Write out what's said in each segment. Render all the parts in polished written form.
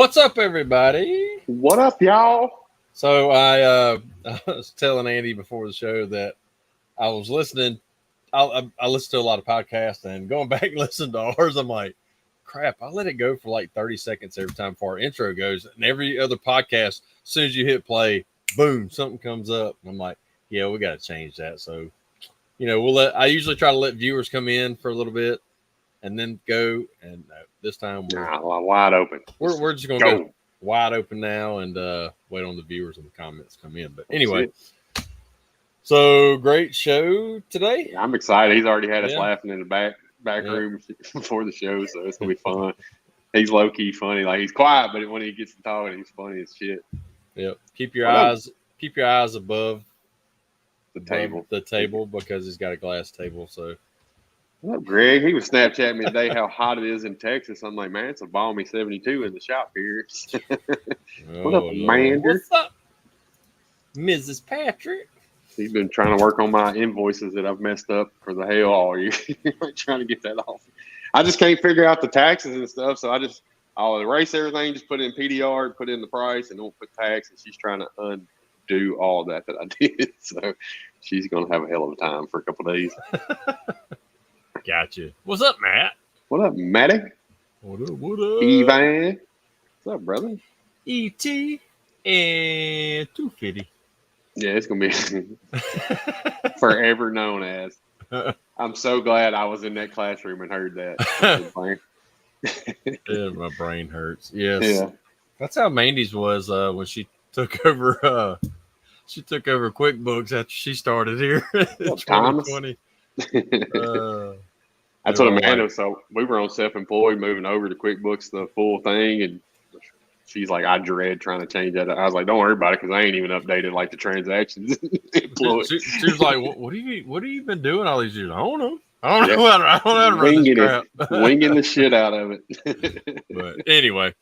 What's up, everybody? What up, y'all? So I was telling Andy before the show that I was listening. I listen to a lot of podcasts, and going back and listening to ours, I'm like, crap, I let it go for like 30 seconds every time before our intro goes. And every other podcast, as soon as you hit play, boom, something comes up. And I'm like, yeah, we got to change that. So, I usually try to let viewers come in for a little bit and then go. And this time we're wide open. We're just going to go wide open now and wait on the viewers and the comments come in. But anyway, so great show today. Yeah, I'm excited. He's already had us laughing in the back room before the show, so it's gonna be fun. He's low key funny. Like, he's quiet, but when he gets to talking, he's funny as shit. Yep. Keep your eyes above the table because he's got a glass table. So. What up, Greg? He was Snapchatting me today how hot it is in Texas. I'm like, man, it's a balmy 72 in the shop here. What up, man? What's up, Mrs. Patrick? He's been trying to work on my invoices that I've messed up for the hell all year. Trying to get that off. I just can't figure out the taxes and stuff, so I'll erase everything, just put it in PDR, put in the price, and don't put tax. And she's trying to undo all that I did. So she's going to have a hell of a time for a couple of days. Gotcha. What's up, Matt? What up, Matty? What up? Evan. What's up, brother? E.T. and 250. Yeah, it's going to be forever known as. I'm so glad I was in that classroom and heard that. Yeah, my brain hurts. Yes. Yeah. That's how Mandy's was when she took over. She took over QuickBooks after she started here in 2020. That's what Amanda. So we were on self-employed, moving over to QuickBooks, the full thing, and she's like, I dread trying to change that. I was like, don't worry about it, because I ain't even updated like the transactions. she was like, what have you been doing all these years? I don't know. I don't know how to run this crap. Winging the shit out of it. But anyway,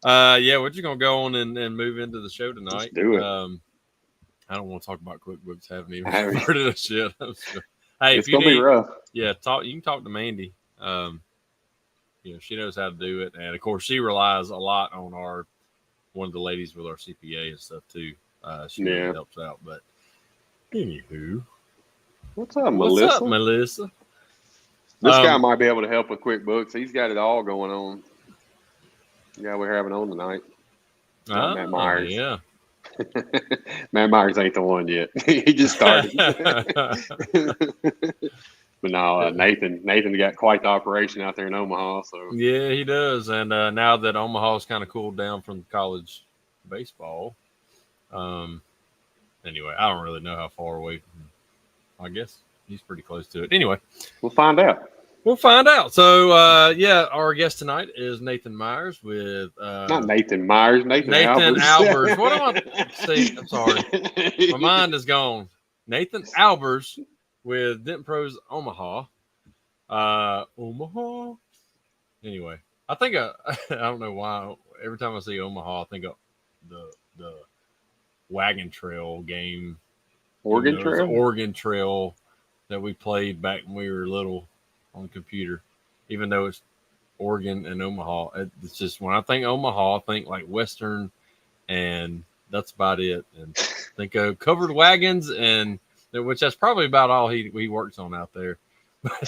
we're just gonna go on and move into the show tonight. Let's do it. I don't want to talk about QuickBooks. Haven't even heard of this shit. Hey, it's gonna be rough. Yeah, you can talk to Mandy. She knows how to do it, and of course, she relies a lot on one of the ladies with our CPA and stuff too. She really helps out. But anywho, what's up, Melissa? What's up, Melissa? This guy might be able to help with QuickBooks. He's got it all going on. Yeah, we're having on tonight. Matt Myers. Yeah. Matt Myers ain't the one yet. He just started. But no, Nathan got quite the operation out there in Omaha. So yeah, he does. And now that Omaha's kind of cooled down from college baseball, anyway, I don't really know how far away. I guess he's pretty close to it. Anyway, we'll find out. So, our guest tonight is Nathan Myers with not Nathan Myers, Nathan Albers. What am I? See, I'm sorry, my mind is gone. Nathan Albers with Dent Pros Omaha. Omaha. Anyway, I think I don't know why. Every time I see Omaha, I think of the wagon trail game. Oregon Trail that we played back when we were little on the computer, even though it's Oregon and Omaha. It's just, when I think Omaha, I think like Western, and that's about it. And think of covered wagons, and which that's probably about all he works on out there. I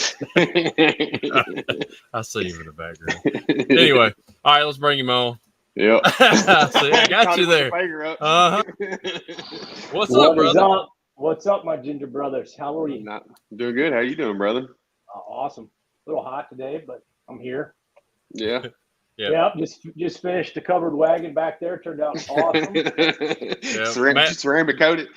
see him in the background. Anyway, all right, let's bring him on. Yep. I got you there. What's up, brother? What's up, my ginger brothers? How are you? Doing good. How you doing, brother? Awesome. A little hot today, but I'm here. Yeah. Yep. Just finished the covered wagon back there. Turned out awesome. Ceramic coated.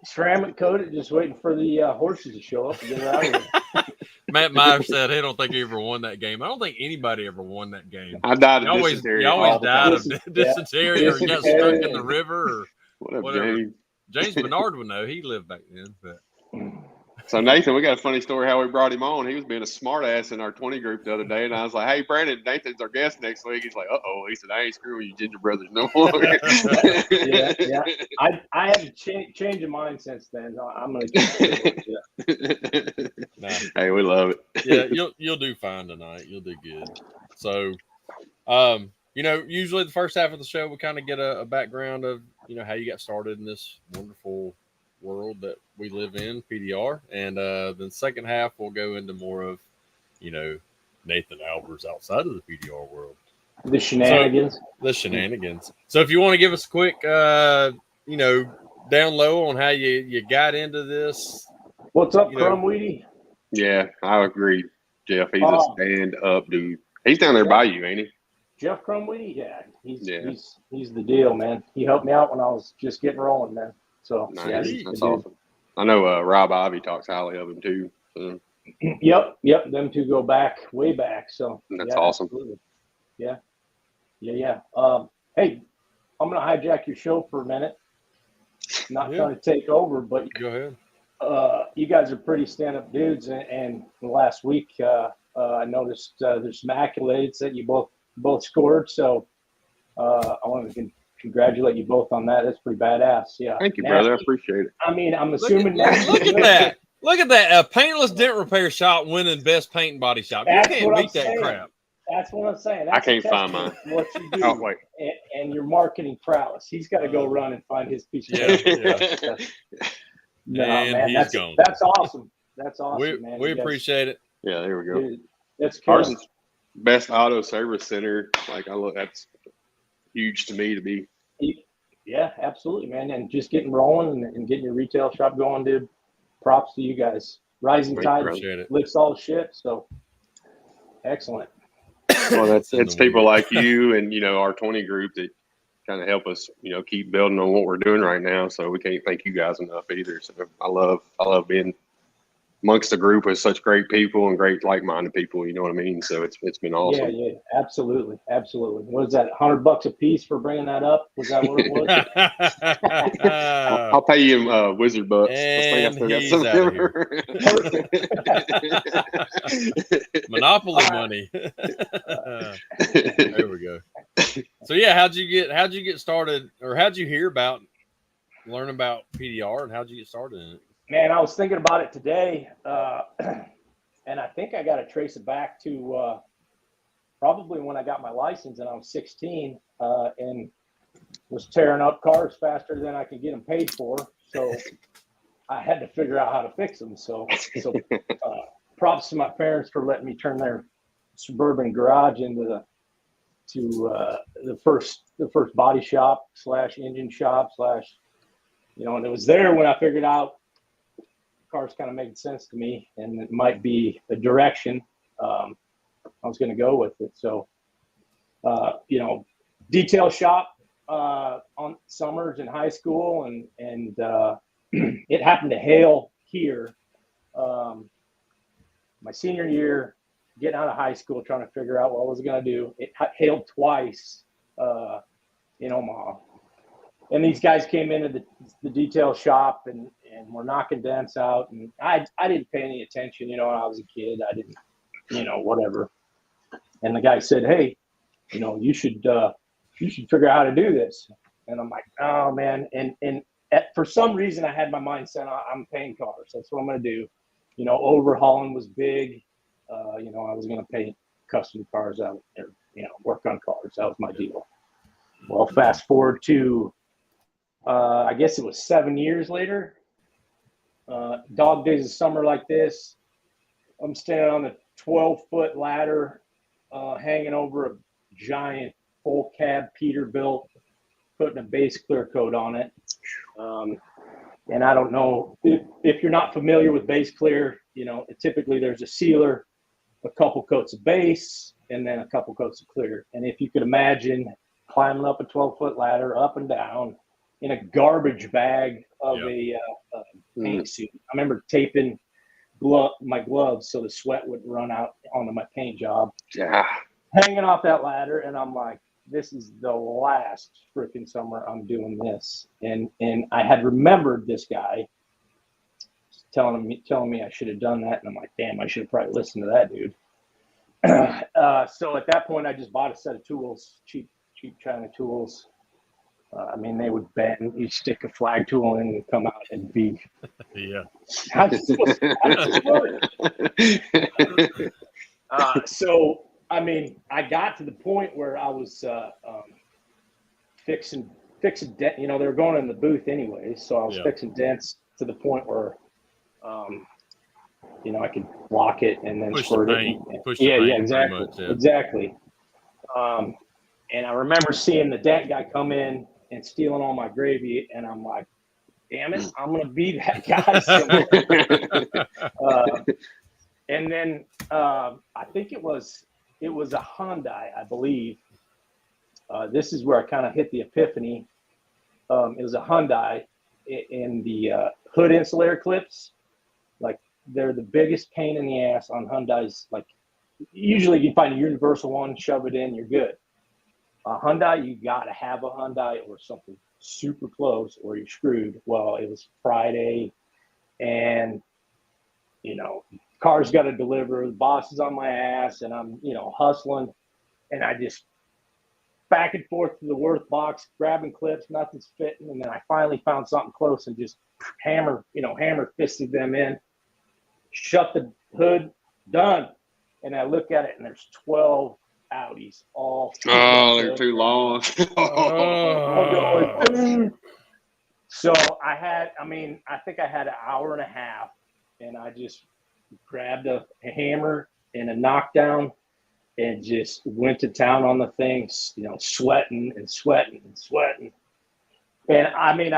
Ceramic coated. Just waiting for the horses to show up and get it out of here. Matt Myers said he don't think he ever won that game. I don't think anybody ever won that game. I died of dysentery. You always died of dysentery or got stuck in the river or whatever. James Bernard would know. He lived back then. But. So, Nathan, we got a funny story how we brought him on. He was being a smart ass in our 20 group the other day, and I was like, hey, Brandon, Nathan's our guest next week. He's like, uh-oh. He said, I ain't screwing you ginger brothers no more. Yeah. I had to change of mind since then. I'm going to keep it. Nah. Hey, we love it. Yeah, you'll do fine tonight. You'll do good. So, usually the first half of the show we kind of get a background of how you got started in this wonderful world that we live in, PDR, and then the second half we'll go into more of Nathan Albers outside of the PDR world. The shenanigans. So if you want to give us a quick, down low on how you got into this. What's up, Crumweedy? Yeah, I agree, Jeff. He's a stand-up dude. He's down there by you, ain't he? Jeff Crumweedy? Yeah. He's the deal, man. He helped me out when I was just getting rolling, man. So, nice. That's awesome. I know Rob Ivy talks highly of him, too. So. Yep. Them two go way back. So that's awesome. Absolutely. Yeah. Hey, I'm going to hijack your show for a minute. Not trying to take over, but go ahead. You guys are pretty stand-up dudes, and last week I noticed there's some accolades that you both scored. So I want to congratulate you both on that. That's pretty badass. Yeah. Thank you, brother. I appreciate it. I mean, I'm assuming look at that. Look at that. A paintless dent repair shop winning best paint and body shop. You can't beat that crap. That's what I'm saying. I can't find mine. What you do oh, wait. And your marketing prowess. He's got to go run and find his piece of No, man, that's awesome. That's awesome, man. We appreciate it. Yeah, there we go. Dude, that's cool. Best auto service center. That's huge to me to be. Yeah, absolutely, man. And just getting rolling and getting your retail shop going, dude. Props to you guys. Rising tide lifts all shit. So excellent. Well, it's people like you and our 20 group that kind of help us, keep building on what we're doing right now. So we can't thank you guys enough either. So I love being amongst a group of such great people and great like-minded people. You know what I mean? So it's been awesome. Yeah, absolutely. What is that? $100 a piece for bringing that up? Was that what it was? I'll pay you Wizard bucks. And he's out of here. Monopoly money. There we go. So yeah, how'd you get started, or how'd you learn about PDR, and how'd you get started in it? Man, I was thinking about it today, and I think I got to trace it back to probably when I got my license and I was 16 and was tearing up cars faster than I could get them paid for. So I had to figure out how to fix them. So props to my parents for letting me turn their suburban garage into the first body shop / engine shop / and it was there when I figured out cars kind of made sense to me, and it might be the direction I was going to go with it. So, detail shop on summers in high school, and it happened to hail here my senior year, getting out of high school, trying to figure out what I was going to do. It hailed twice in Omaha. And these guys came into the detail shop and were knocking dents out. And I didn't pay any attention, when I was a kid. I didn't, whatever. And the guy said, hey, you should figure out how to do this. And I'm like, oh, man. And for some reason, I had my mind set on I'm painting cars. That's what I'm going to do. Overhauling was big. I was going to paint custom cars out there, work on cars. That was my deal. Well, fast forward to I guess it was 7 years later. Dog days of summer like this. I'm standing on a 12-foot ladder, hanging over a giant full cab Peterbilt, putting a base clear coat on it. And I don't know if you're not familiar with base clear. Typically there's a sealer, a couple coats of base, and then a couple coats of clear. And if you could imagine climbing up a 12-foot ladder, up and down, in a garbage bag of a paint suit. I remember taping my gloves so the sweat wouldn't run out onto my paint job. Yeah. Hanging off that ladder, and I'm like, this is the last freaking summer I'm doing this. And I had remembered this guy telling me I should have done that, and I'm like, damn, I should have probably listened to that dude. So at that point, I just bought a set of tools, cheap China tools. They would bend. You stick a flag tool in and come out and be. Yeah. So I mean, I got to the point where I was fixing dent. You know, they were going in the booth anyway, so I was fixing dents to the point where, you know, I could block it and then squirt it. Exactly. And I remember seeing the dent guy come in and stealing all my gravy, and I'm like, damn it, I'm gonna be that guy somewhere. And then I think it was a Hyundai, I believe. This is where I kind of hit the epiphany. It was a Hyundai, and the hood insulator clips, like, they're the biggest pain in the ass on Hyundais. Like, usually you find a universal one, shove it in, you're good. A Hyundai, you got to have a Hyundai or something super close or you're screwed. Well, it was Friday, and, you know, car's got to deliver. The boss is on my ass, and I'm, you know, hustling. And I just back and forth to the worth box, grabbing clips, nothing's fitting. And then I finally found something close and just hammer fisted them in, shut the hood, done. And I look at it, and there's 12 Audis all. Oh, they're too long. So I think I had an hour and a half, and I just grabbed a hammer and a knockdown and just went to town on the things, you know, sweating. And I mean,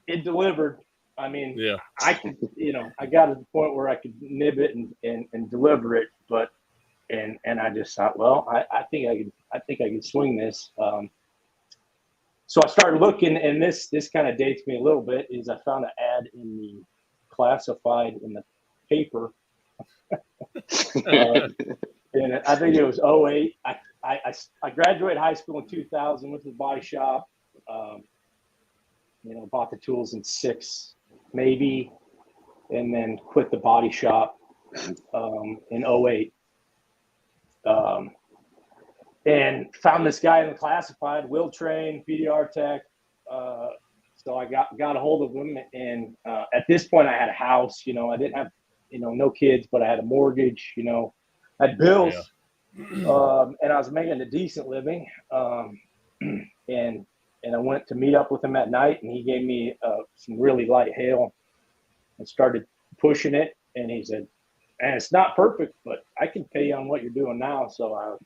it delivered. I mean, I could, you know, I got to the point where I could nib it and deliver it, but, and I just thought, well, I think I could swing this. So I started looking, and this kind of dates me a little bit, is I found an ad in the classified in the paper. And I think it was 2008. I graduated high school in 2000, went to the body shop, you know, bought the tools in 6, maybe, and then quit the body shop in 2008. And found this guy in the classified, will train, PDR tech. So I got a hold of him, and at this point I had a house. You know, I didn't have, you know, no kids, but I had a mortgage. You know, I had bills, and I was making a decent living. And I went to meet up with him at night, and he gave me some really light hail, and started pushing it. And he said, "And it's not perfect, but I can pay you on what you're doing now." So I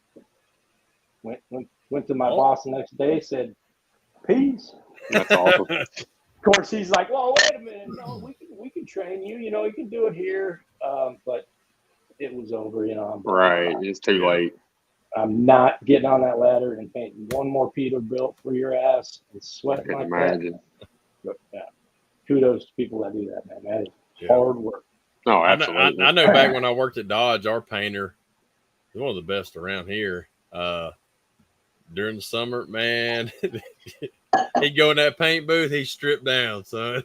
went to my boss the next day, said, "Peace." That's awesome. Of course, he's like, "Well, wait a minute. No, we can train you. You know, you can do it here." But it was over. You know, right? It's too late. I'm not getting on that ladder and painting one more Peterbilt for your ass and sweating like that. But, kudos to people that do that, man. That is hard work. Oh, absolutely. I know back when I worked at Dodge, our painter was one of the best around here. During the summer, man, he'd go in that paint booth, he'd strip down, son.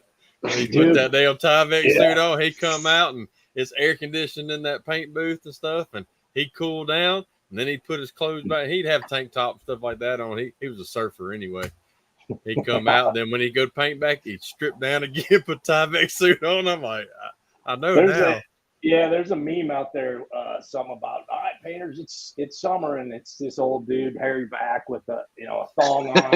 He'd put that damn Tyvek suit on, he'd come out, and it's air conditioned in that paint booth and stuff, and he'd cool down, and then he'd put his clothes back. He'd have tank top and stuff like that on. He was a surfer anyway. He'd come out, then when he'd go paint back, he'd strip down again, put Tyvek suit on. I'm like, I know now. There's a meme out there, something about, all right, painters, it's summer, and it's this old dude, hairy back with a thong on.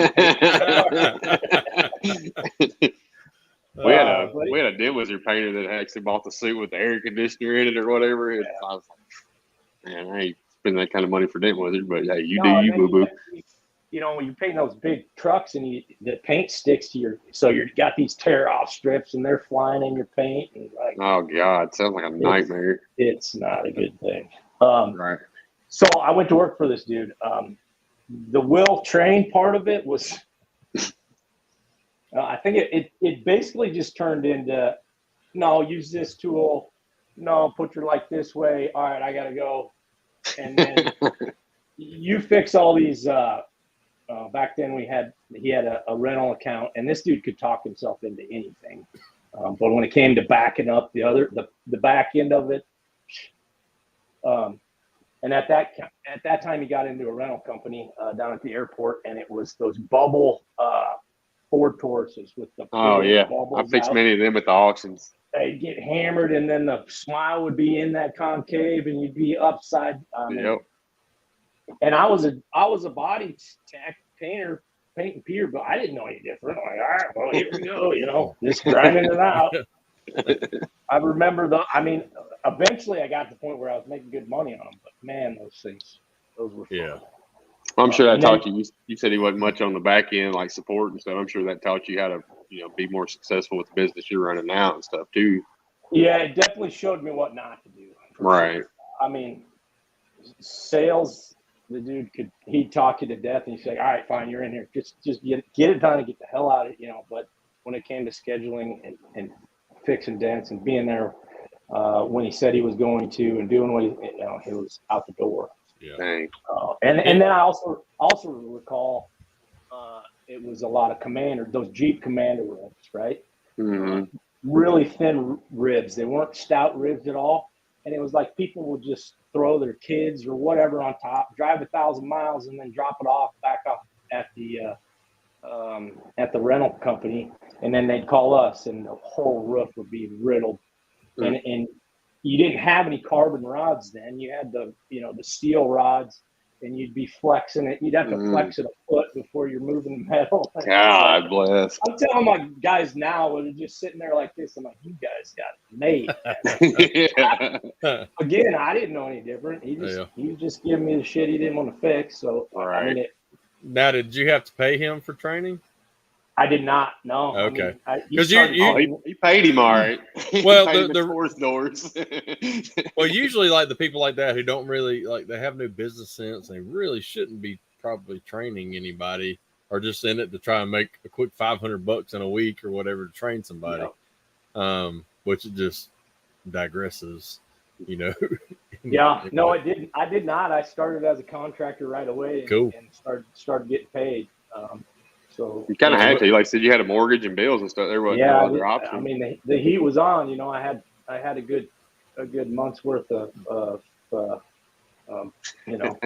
We had a Dent Wizard painter that actually bought the suit with the air conditioner in it or whatever. And I was like, man, I ain't spending that kind of money for Dent Wizard, but hey, you do you, boo boo. You know, when you paint those big trucks and the paint sticks to so you got these tear off strips and they're flying in your paint. And like, oh God, sounds like a nightmare. It's not a good thing. Right. So I went to work for this dude. The will train part of it was, I think it basically just turned into, no, use this tool. No, put your light this way. All right, I got to go. And then you fix all these, back then he had a rental account, and this dude could talk himself into anything. But when it came to backing up the back end of it, and at that time he got into a rental company down at the airport, and it was those bubble Ford Tauruses with the I fixed many of them at the auctions. They'd get hammered, and then the smile would be in that concave, and you'd be upside. And I was a body tech painter, painting pier, but I didn't know any different. I'm like, all right, well, here we go, just grinding it out. I remember eventually I got to the point where I was making good money on them, but man, those were fun. Yeah. I'm sure that taught you. You said he wasn't much on the back end, like support and stuff. I'm sure that taught you how to, be more successful with the business you're running now and stuff too. Yeah, it definitely showed me what not to do. Right. Sure. I mean, sales, the dude he'd talk you to death and he'd say, all right, fine, you're in here. Just get it done and get the hell out of it, But when it came to scheduling and fixing dents and being there when he said he was going to and doing what he was out the door. Yeah. Dang. And then I also recall it was a lot of those Jeep Commander ribs, right? Mm-hmm. Really thin ribs. They weren't stout ribs at all. And it was like people would just throw their kids or whatever on top, drive 1,000 miles, and then drop it back off at the rental company. And then they'd call us, and the whole roof would be riddled. Mm-hmm. And you didn't have any carbon rods then. You had the steel rods, and you'd be flexing it. You'd have to flex it a foot before you're moving the metal. God bless. I'm telling my guys now, when they're just sitting there like this, I'm like, you guys got it made. Again, I didn't know any different. He was just giving me the shit he didn't want to fix. So, right. Now, did you have to pay him for training? I did not. No. Okay. Because he paid him all right. Well, the force doors. Well, usually like the people like that who don't really they have no business sense. They really shouldn't be probably training anybody, or just in it to try and make a quick $500 in a week or whatever to train somebody. Yeah. Which it just digresses, Yeah. No, it didn't. I did not. I started as a contractor right away. Cool. And started getting paid. So you kind of had to, like I said, you had a mortgage and bills and stuff. There wasn't no other option. I mean, the heat was on. I had a good month's worth of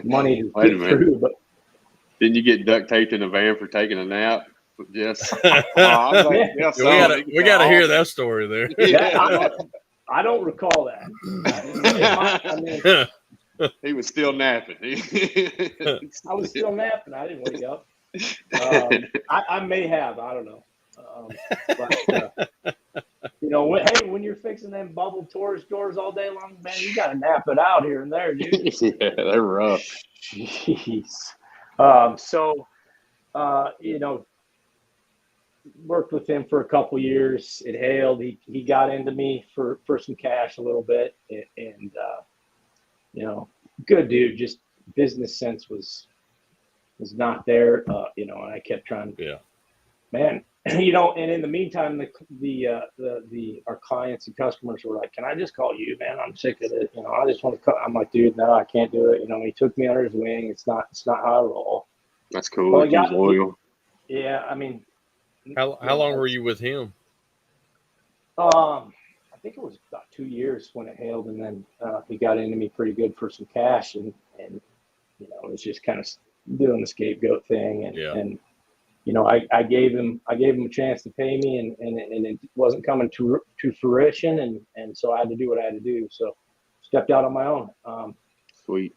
money to get through. But didn't you get duct taped in a van for taking a nap? Yes. We got to hear that story there. Yeah. I don't recall that. He was still napping. I was still napping. I didn't wake up. I may have. I don't know. When you're fixing them bubble tourist doors all day long, man, you got to nap it out here and there, dude. Yeah, they're rough. Jeez. Worked with him for a couple years. It hailed. He got into me for some cash a little bit, and good dude. Just business sense was not there, and I kept trying. Yeah, man, and in the meantime, our clients and customers were like, "Can I just call you, man? I'm sick of it. I just want to call." I'm like, "Dude, no, I can't do it." He took me under his wing. It's not how I roll. That's cool. Well, he's loyal. Yeah, I mean, how long were you with him? I think it was about 2 years when it hailed, and then he got into me pretty good for some cash, and it was just kind of doing the scapegoat thing, and I gave him a chance to pay me, and it wasn't coming to fruition, and so I had to do what I had to do. So stepped out on my own. Sweet.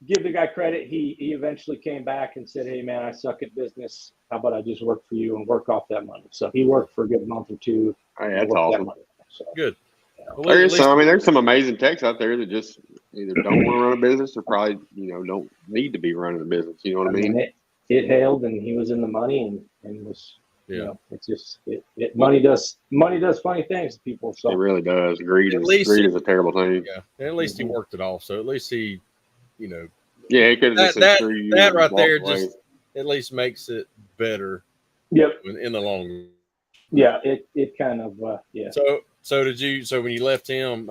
Give the guy credit. He eventually came back and said, "Hey man, I suck at business. How about I just work for you and work off that money?" So he worked for a good month or two. Hey, that's awesome. So, good. Well, there's some amazing techs out there that just either don't want to run a business or probably, don't need to be running a business. You know what I mean? It hailed, and he was in the money, and was, it's just money does funny things to people. So it really does. Greed is a terrible thing. Yeah, and at least he worked it off. So at least he, yeah, he could have that right there just at least makes it better. Yep. In the long run. Yeah, it kind of yeah. So when you left him,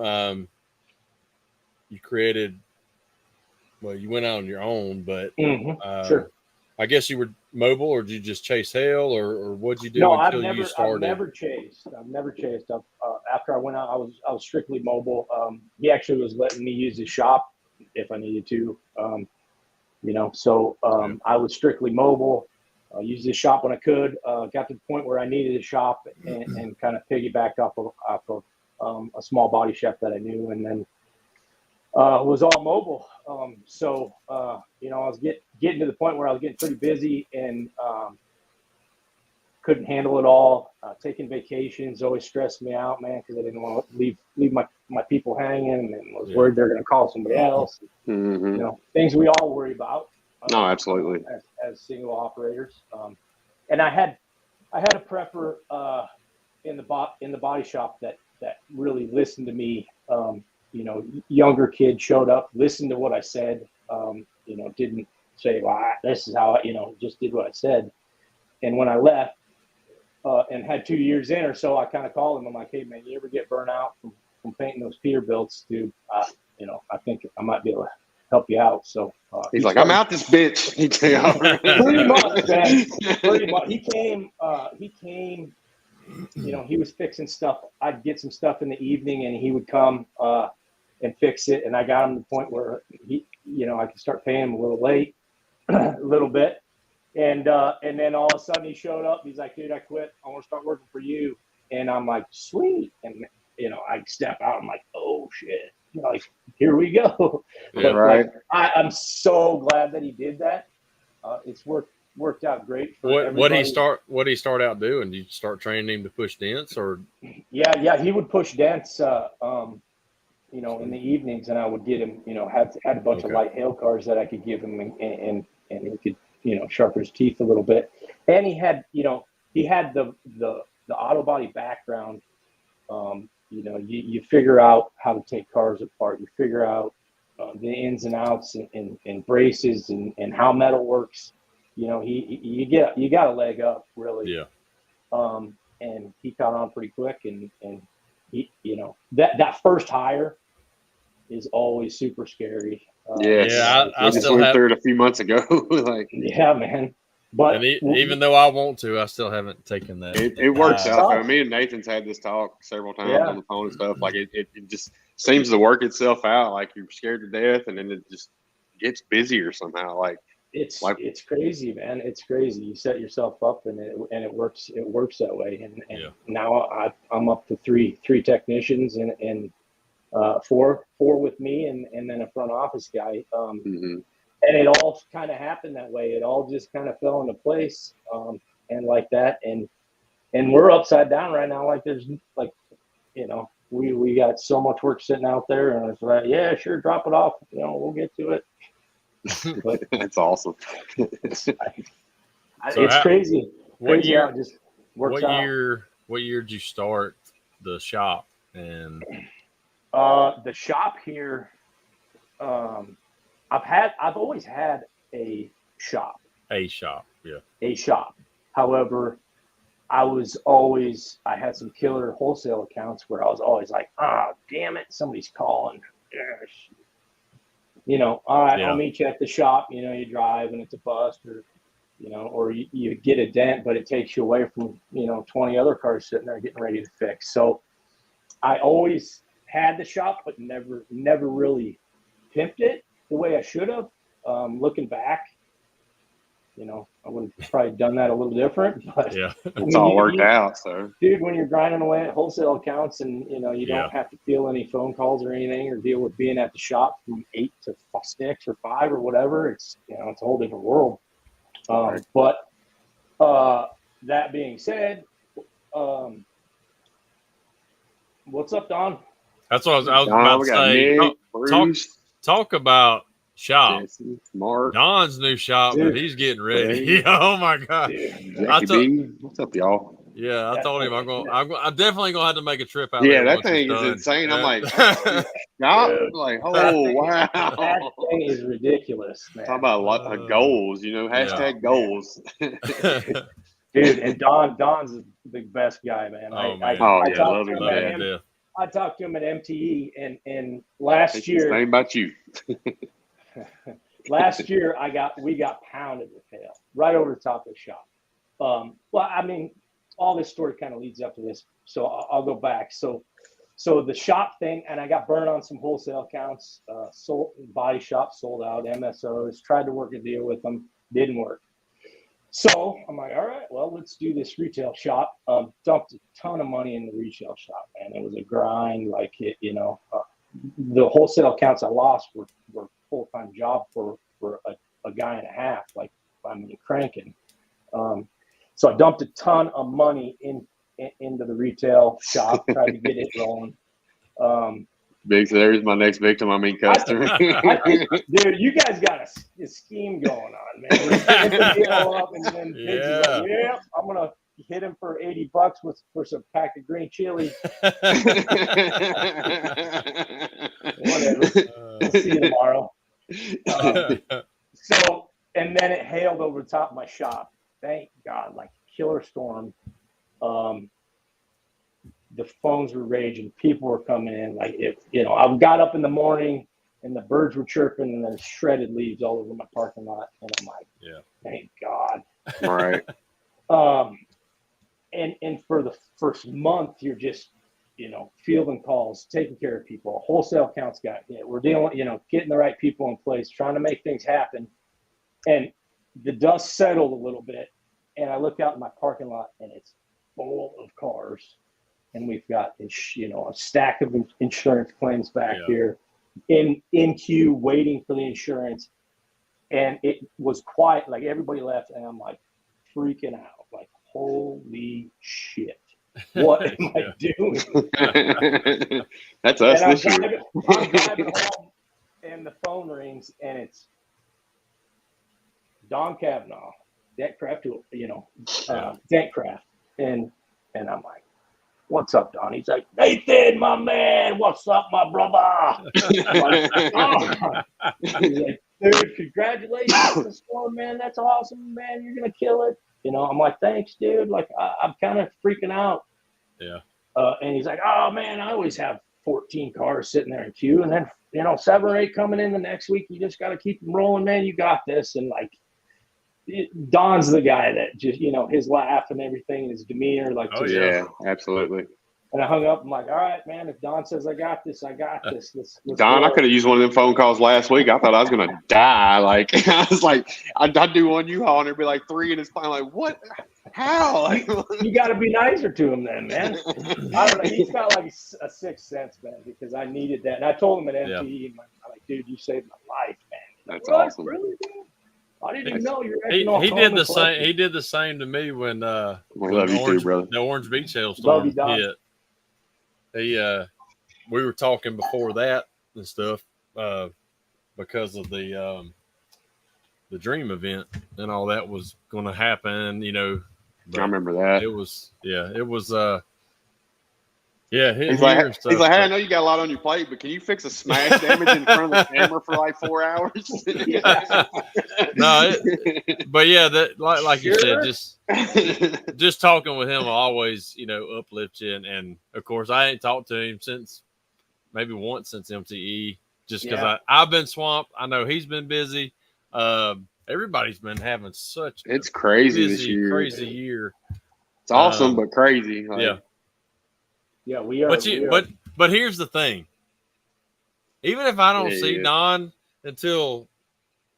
you created. Well, you went out on your own, but sure. I guess you were mobile, or did you just chase hail, or what'd you do you started? I've never chased. After I went out, I was strictly mobile. He actually was letting me use his shop if I needed to. I was strictly mobile. Used his shop when I could. Got to the point where I needed a shop and kind of piggybacked off of a small body shop that I knew, and then was all mobile. So you know, I was getting to the point where I was getting pretty busy and couldn't handle it all. Taking vacations always stressed me out, man, because I didn't want to leave my people hanging, and was worried they're going to call somebody else. Mm-hmm. You know, things we all worry about. No, absolutely. As single operators, and I had a prepper in the body shop that really listened to me. You know, younger kid showed up, listened to what I said. You know, didn't say, "Well, this is how," you know, just did what I said. And when I left and had 2 years in or so, I kind of called him. I'm like, "Hey, man, you ever get burnt out from painting those Peterbilts, dude? You know, I think I might be able to help you out." So he's like, "I'm out this bitch." Pretty much, man. Pretty much. He came. You know, he was fixing stuff. I'd get some stuff in the evening, and he would come and fix it. And I got him to the point where he, you know, I could start paying him a little late, a little bit. And then all of a sudden he showed up. He's like, "Dude, I quit. I want to start working for you." And I'm like, "Sweet." And you know, I step out. I'm like, "Oh shit!" You know, like, here we go. Yeah, but right. Like, I'm so glad that he did that. It's worked out great for everybody. What did he start out doing? Did you start training him to push dents, or? Yeah, he would push dents. You know, in the evenings, and I would get him. You know, had a bunch of light hail cars that I could give him, and he could, you know, sharpen his teeth a little bit. And he had, you know, the auto body background. You know, you figure out how to take cars apart. You figure out the ins and outs and braces and how metal works. You know, you got a leg up, really. Yeah. And he caught on pretty quick, and he, you know, that first hire is always super scary. I just went through it a few months ago. Like, yeah, man. But even though I want to, I still haven't taken that. It works out. I mean, me and Nathan's had this talk several times on the phone and stuff. Like it just seems to work itself out. Like you're scared to death, and then it just gets busier somehow. Like it's crazy, man. It's crazy. You set yourself up, and it works. It works that way. And now I'm up to three technicians and 4 with me, and then a front office guy. And it all kind of happened that way. It all just kind of fell into place, and like that. And we're upside down right now. Like there's like, you know, we got so much work sitting out there, and it's like, yeah, sure, drop it off. You know, we'll get to it. But that's awesome. It's crazy. What year? How it just works out. What year did you start the shop? And the shop here, I've always had a shop. A shop, yeah. A shop. However, I had some killer wholesale accounts where I was always like, damn it, somebody's calling. You know, all right, I'll meet you at the shop. You know, you drive and it's a bust, or, you know, or you get a dent, but it takes you away from, you know, 20 other cars sitting there getting ready to fix. So I always had the shop, but never really pimped it the way I should have. Looking back, you know, I would have probably done that a little different, but it's all worked out. So, dude, when you're grinding away at wholesale accounts, and you know, you don't have to feel any phone calls or anything, or deal with being at the shop from 8 to 6 or 5 or whatever, it's, you know, it's a whole different world. But that being said, what's up, Don? That's what I was about to say. Nick, talk about shop. Jesse, Mark. Don's new shop, dude, but he's getting ready. Oh my god! What's up, y'all? Yeah, I told him I'm definitely gonna have to make a trip out. Yeah, that thing is insane. I'm like, oh wow, that thing is ridiculous, man. Talk about goals, you know, hashtag goals. Dude, and Don's the best guy, man. I talked to him at MTE, and last year. Same about you. Last year, we got pounded with hail right over the top of the shop. Well, I mean, all this story kind of leads up to this, so I'll go back. So the shop thing, and I got burned on some wholesale accounts. Body shop sold out, MSOs. Tried to work a deal with them, didn't work. So I'm like, all right, well, let's do this retail shop. Dumped a ton of money in the retail shop, man. It was a grind, like it, you know. the wholesale accounts I lost were full-time job for a guy and a half, like cranking. So I dumped a ton of money into the retail shop, tried to get it rolling. Big, so there's my next victim. Customer. Dude, you guys got a scheme going on, man. We're setting the deal up, and then Biggs is like, "Yeah, I'm gonna hit him for $80 for some pack of green chili." Whatever. We'll see you tomorrow. So, and then it hailed over the top of my shop. Thank God, like killer storm. The phones were raging. People were coming in. Like, I got up in the morning and the birds were chirping and then shredded leaves all over my parking lot. And I'm like, thank God. Right. And for the first month, you're just, fielding calls, taking care of people. Wholesale accounts got hit. We're dealing, getting the right people in place, trying to make things happen. And the dust settled a little bit. And I look out in my parking lot and it's full of cars. And we've got, a stack of insurance claims back here in queue waiting for the insurance. And it was quiet. Like everybody left. And I'm like freaking out. Like, holy shit. What am I doing? That's us this year. I'm driving home and the phone rings and it's Don Kavanaugh, Dent Craft, Dent Craft. And I'm like, "What's up, Don?" He's like, "Nathan, my man, what's up, my brother?" He's like, "Dude, congratulations on the storm, man. That's awesome, man. You're going to kill it." I'm like, "Thanks, dude. Like, I'm kind of freaking out." Yeah. And he's like, "Oh, man, I always have 14 cars sitting there in queue. And then, 7 or 8 coming in the next week. You just got to keep them rolling, man. You got this." And like, Don's the guy that just, his laugh and everything, his demeanor, like, absolutely. And I hung up. I'm like, "All right, man, if Don says I got this, I got this." Let's Don, go. I could have used one of them phone calls last week. I thought I was going to die. Like, I was like, I'd do one U-Haul and there'd be like 3 in his phone. Like, what? How? You got to be nicer to him then, man. I don't know. He's got like a sixth sense, man, because I needed that. And I told him at MTE, I'm like, "Dude, you saved my life, man." That's awesome. Really, dude? I didn't even know you're he did the same. He did the same to me when love you too, brother. The Orange Beach hailstorm hit. We were talking before that and stuff because of the dream event and all that was going to happen. I remember that. It was. He's like, "Hey, I know you got a lot on your plate, but can you fix a smash damage in front of the camera for like 4 hours?" No, but that like you said, just talking with him will always uplift you. And of course, I ain't talked to him since once since MTE, just because I've been swamped. I know he's been busy. Everybody's been having such crazy busy, this year. Crazy year. It's awesome, but crazy. Like, yeah, we are. But here's the thing. Even if I don't see Don until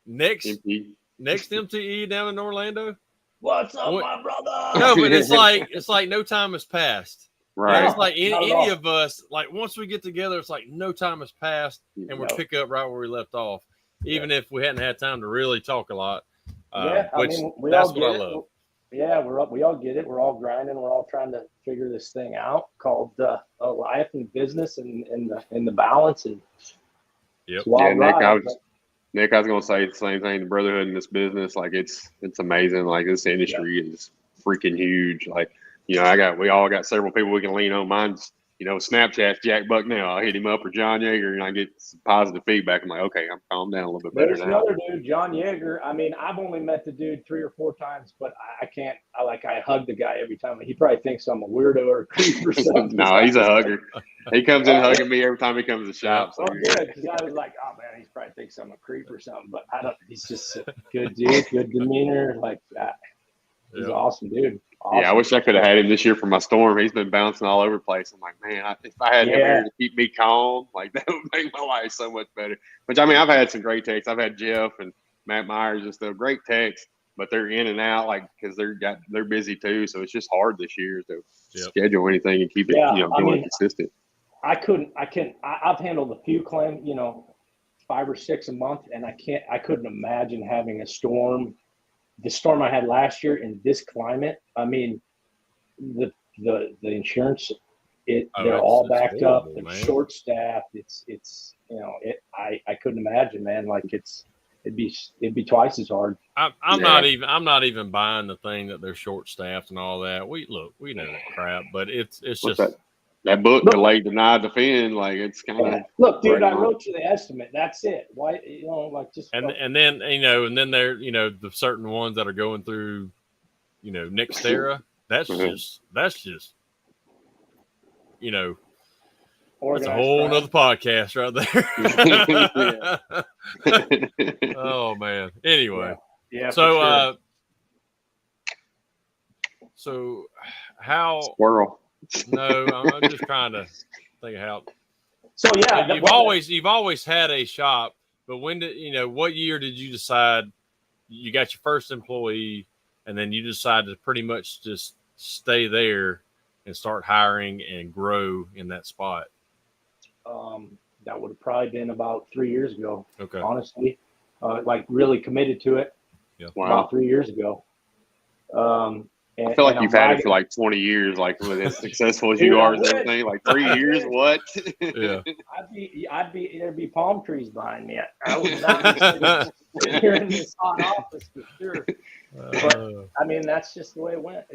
next MTE down in Orlando, what's up, my brother? No, but it's like no time has passed. Right. It's like any of us, like once we get together, it's like no time has passed, and we pick up right where we left off, even if we hadn't had time to really talk a lot. That's what I love. Yeah, we all get it. We're all grinding. We're all trying to figure this thing out called life and business and the balance. And Nick, I was going to say the same thing. The brotherhood in this business, like it's amazing. Like this industry is freaking huge. Like we all got several people we can lean on. Mine's Snapchat's Jack Bucknell. I hit him up or John Yeager, and I get some positive feedback. I'm like, okay, I'm calmed down a little bit better now. There's another dude, John Yeager. I mean, I've only met the dude 3 or 4 times, but I can't. I hug the guy every time. He probably thinks I'm a weirdo or a creep or something. No, he's a hugger. He comes in hugging me every time he comes to the shop. So good. Because I was like, oh man, he probably thinks I'm a creep or something. But I don't. He's just a good dude, good demeanor, like that. He's an awesome dude. Awesome. Yeah, I wish I could have had him this year for my storm. He's been bouncing all over the place. I'm like, man, if I had him here to keep me calm, like that would make my life so much better. Which I mean, I've had some great techs. I've had Jeff and Matt Myers, just a great techs, but they're in and out, like because they're busy too. So it's just hard this year to schedule anything and keep it, doing consistent. I've handled a few claims, 5 or 6 a month, and I couldn't imagine having a storm, the storm I had last year in this climate. I mean, the insurance, they're all backed horrible, up. They're short staffed. It's I couldn't imagine, man. Like it'd be twice as hard. I'm not even buying the thing that they're short staffed and all that. We know that crap, but it's just that book, Delay, Deny, Defend. Like it's kind of look, dude. I wrote you the estimate. That's it. Why just and then there the certain ones that are going through Nextera. That's just that's a whole nother podcast right there. Oh man. Anyway. Yeah. So so how squirrel. No, I'm just trying to think of how. So yeah, you've always had a shop, but when did what year did you decide you got your first employee, and then you decided to pretty much just stay there and start hiring and grow in that spot? That would have probably been about 3 years ago. Okay. Honestly, like really committed to it. Yeah. Wow. About 3 years ago. I feel like you've had it for like 20 years, like with as successful as you are and everything. Like 3 years, what? Yeah. There'd be palm trees behind me. I would not be sitting here in this hot office for sure. But I mean, that's just the way it went.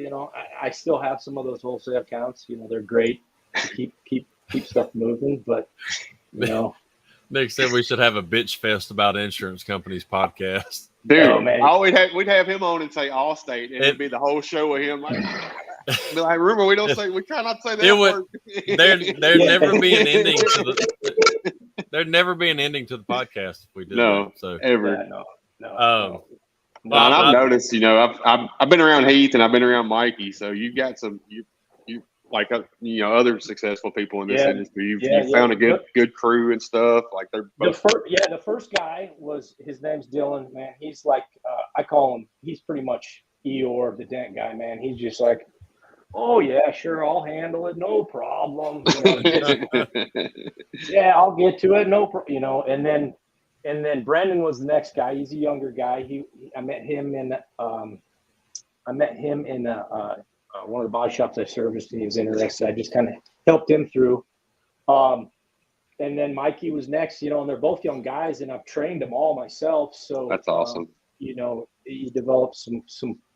I still have some of those wholesale accounts. They're great to keep stuff moving, but Nick said we should have a bitch fest about insurance companies podcast. Dude, we'd have him on and say Allstate, and it'd be the whole show with him. Like, be like, remember, we try not to say that word. There'd never be an ending to the. There'd never be an ending to the podcast if we did that. So ever. Yeah, no. And I've noticed, I've been around Heath and I've been around Mikey, so you've got some you like other successful people in this industry. You've found a good crew and stuff. Like they're both. The first guy his name's Dylan. Man, he's like I call him. He's pretty much Eeyore, the Dent guy. Man, he's just like, oh yeah, sure, I'll handle it, no problem. Yeah, I'll get to it, no problem. And then Brendan was the next guy. He's a younger guy. I met him in one of the body shops I serviced, and he was interested. I just kind of helped him through. And then Mikey was next, and they're both young guys, and I've trained them all myself. So that's awesome. You develop some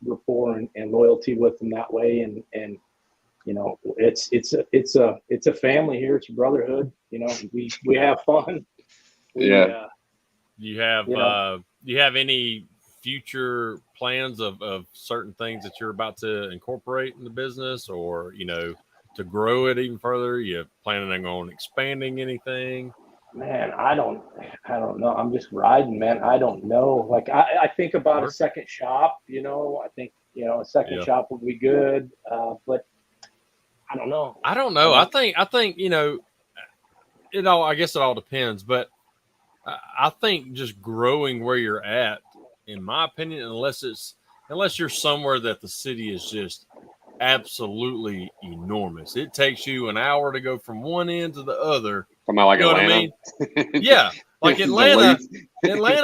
rapport and loyalty with them that way, and it's a family here. It's a brotherhood. We have fun. Yeah. You have any future plans of certain things that you're about to incorporate in the business, or to grow it even further? You planning on expanding anything? Man, I don't know. I'm just riding, man. I don't know. Like I think about a second shop. I think a second shop would be good, but I don't know. I think it all. I guess it all depends, but I think just growing where you're at, in my opinion, unless you're somewhere that the city is just absolutely enormous. It takes you an hour to go from one end to the other. From like Atlanta. What I mean? Yeah. Like Atlanta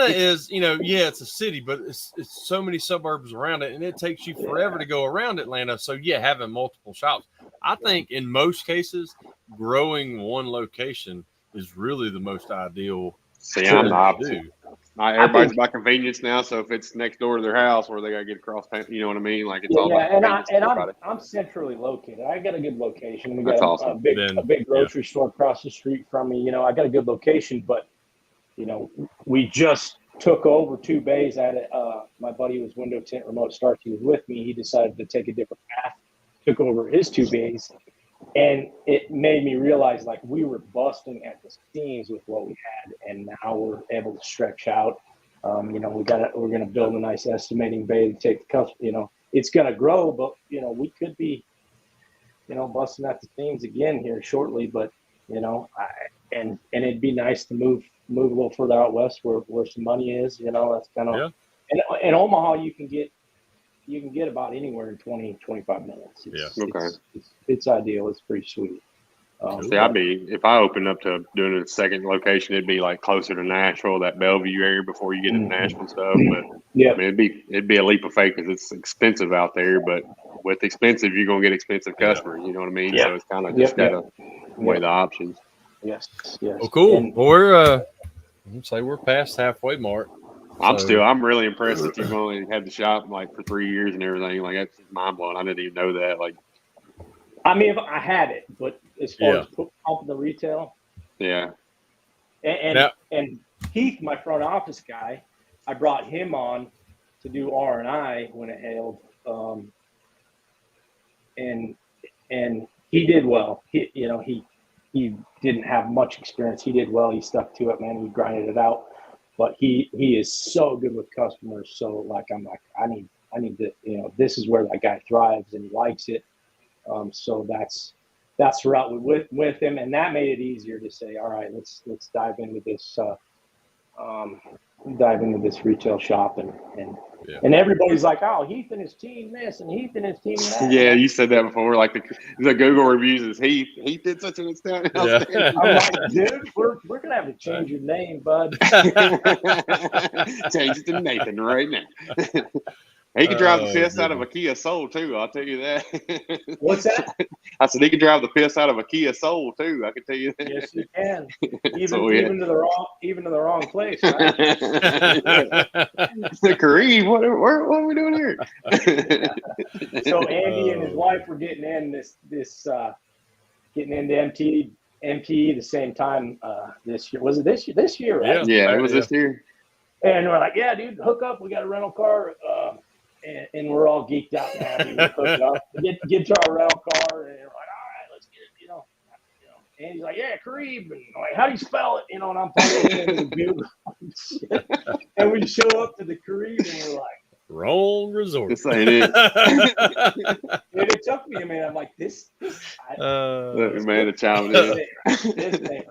is, it's a city, but it's so many suburbs around it, and it takes you forever to go around Atlanta. So having multiple shops. I think in most cases, growing one location is really the most ideal. See, I'm the opposite. Everybody's about convenience now, so if it's next door to their house, where they got to get across town, you know what I mean? Like it's all about I'm centrally located. I got a good location. We That's got awesome. a big grocery store across the street from me. I got a good location, but we just took over 2 bays at it. My buddy was window tint remote start. He was with me. He decided to take a different path. Took over his 2 bays. And it made me realize, like, we were busting at the seams with what we had, and now we're able to stretch out. We're going to build a nice estimating bay to take the customer. It's going to grow, but we could be, busting at the seams again here shortly. But and it'd be nice to move a little further out west where some money is. That's kind of and in Omaha you can get about anywhere in 20-25 minutes. It's ideal. It's pretty sweet. See, if I opened up to doing a second location, it'd be like closer to Nashville, that Bellevue area before you get into Nashville stuff. But yeah, I mean, it'd be a leap of faith because it's expensive out there. But with expensive, you're gonna get expensive customers. You know what I mean? Yeah. So it's kind of just gotta weigh the options. Yes. Well, cool. Well, we're past halfway mark. I'm really impressed that you've only had the shop like for 3 years and everything. Like that's mind blowing. I didn't even know that. Like, I mean, I had it, but as far as pumping the retail, and Heath, my front office guy, I brought him on to do R&I when it hailed, and he did well. He didn't have much experience. He did well. He stuck to it, man. He grinded it out. But he is so good with customers. So I need to, this is where that guy thrives and he likes it. So that's the route we went with him, and that made it easier to say, all right, let's dive into this retail shop and everybody's like, oh, Heath and his team this and Heath and his team that. Yeah, you said that before. Like the Google reviews is Heath did such an extent. I'm like, dude, we're gonna have to change your name, bud. Change it to Nathan right now. He can drive the piss out of a Kia Soul too. I'll tell you that. What's that? I said he can drive the piss out of a Kia Soul too. I can tell you that. Yes, you can. Even to the wrong place, right? The Kareem, what are we doing here? So Andy and his wife were getting in getting into MTE the same time this year. Was it this year? Right? Yeah, it was this year. And we're like, yeah, dude, hook up. We got a rental car. And we're all geeked out and happy. We hook it up, get to our rental car, and we're like, all right, let's get it, And he's like, yeah, Kareem. And I'm like, how do you spell it? And I'm probably and we show up to the Kareem, and we're like, Roll Resort. This ain't it. And it took me a minute. I'm like, this man, the child this ain't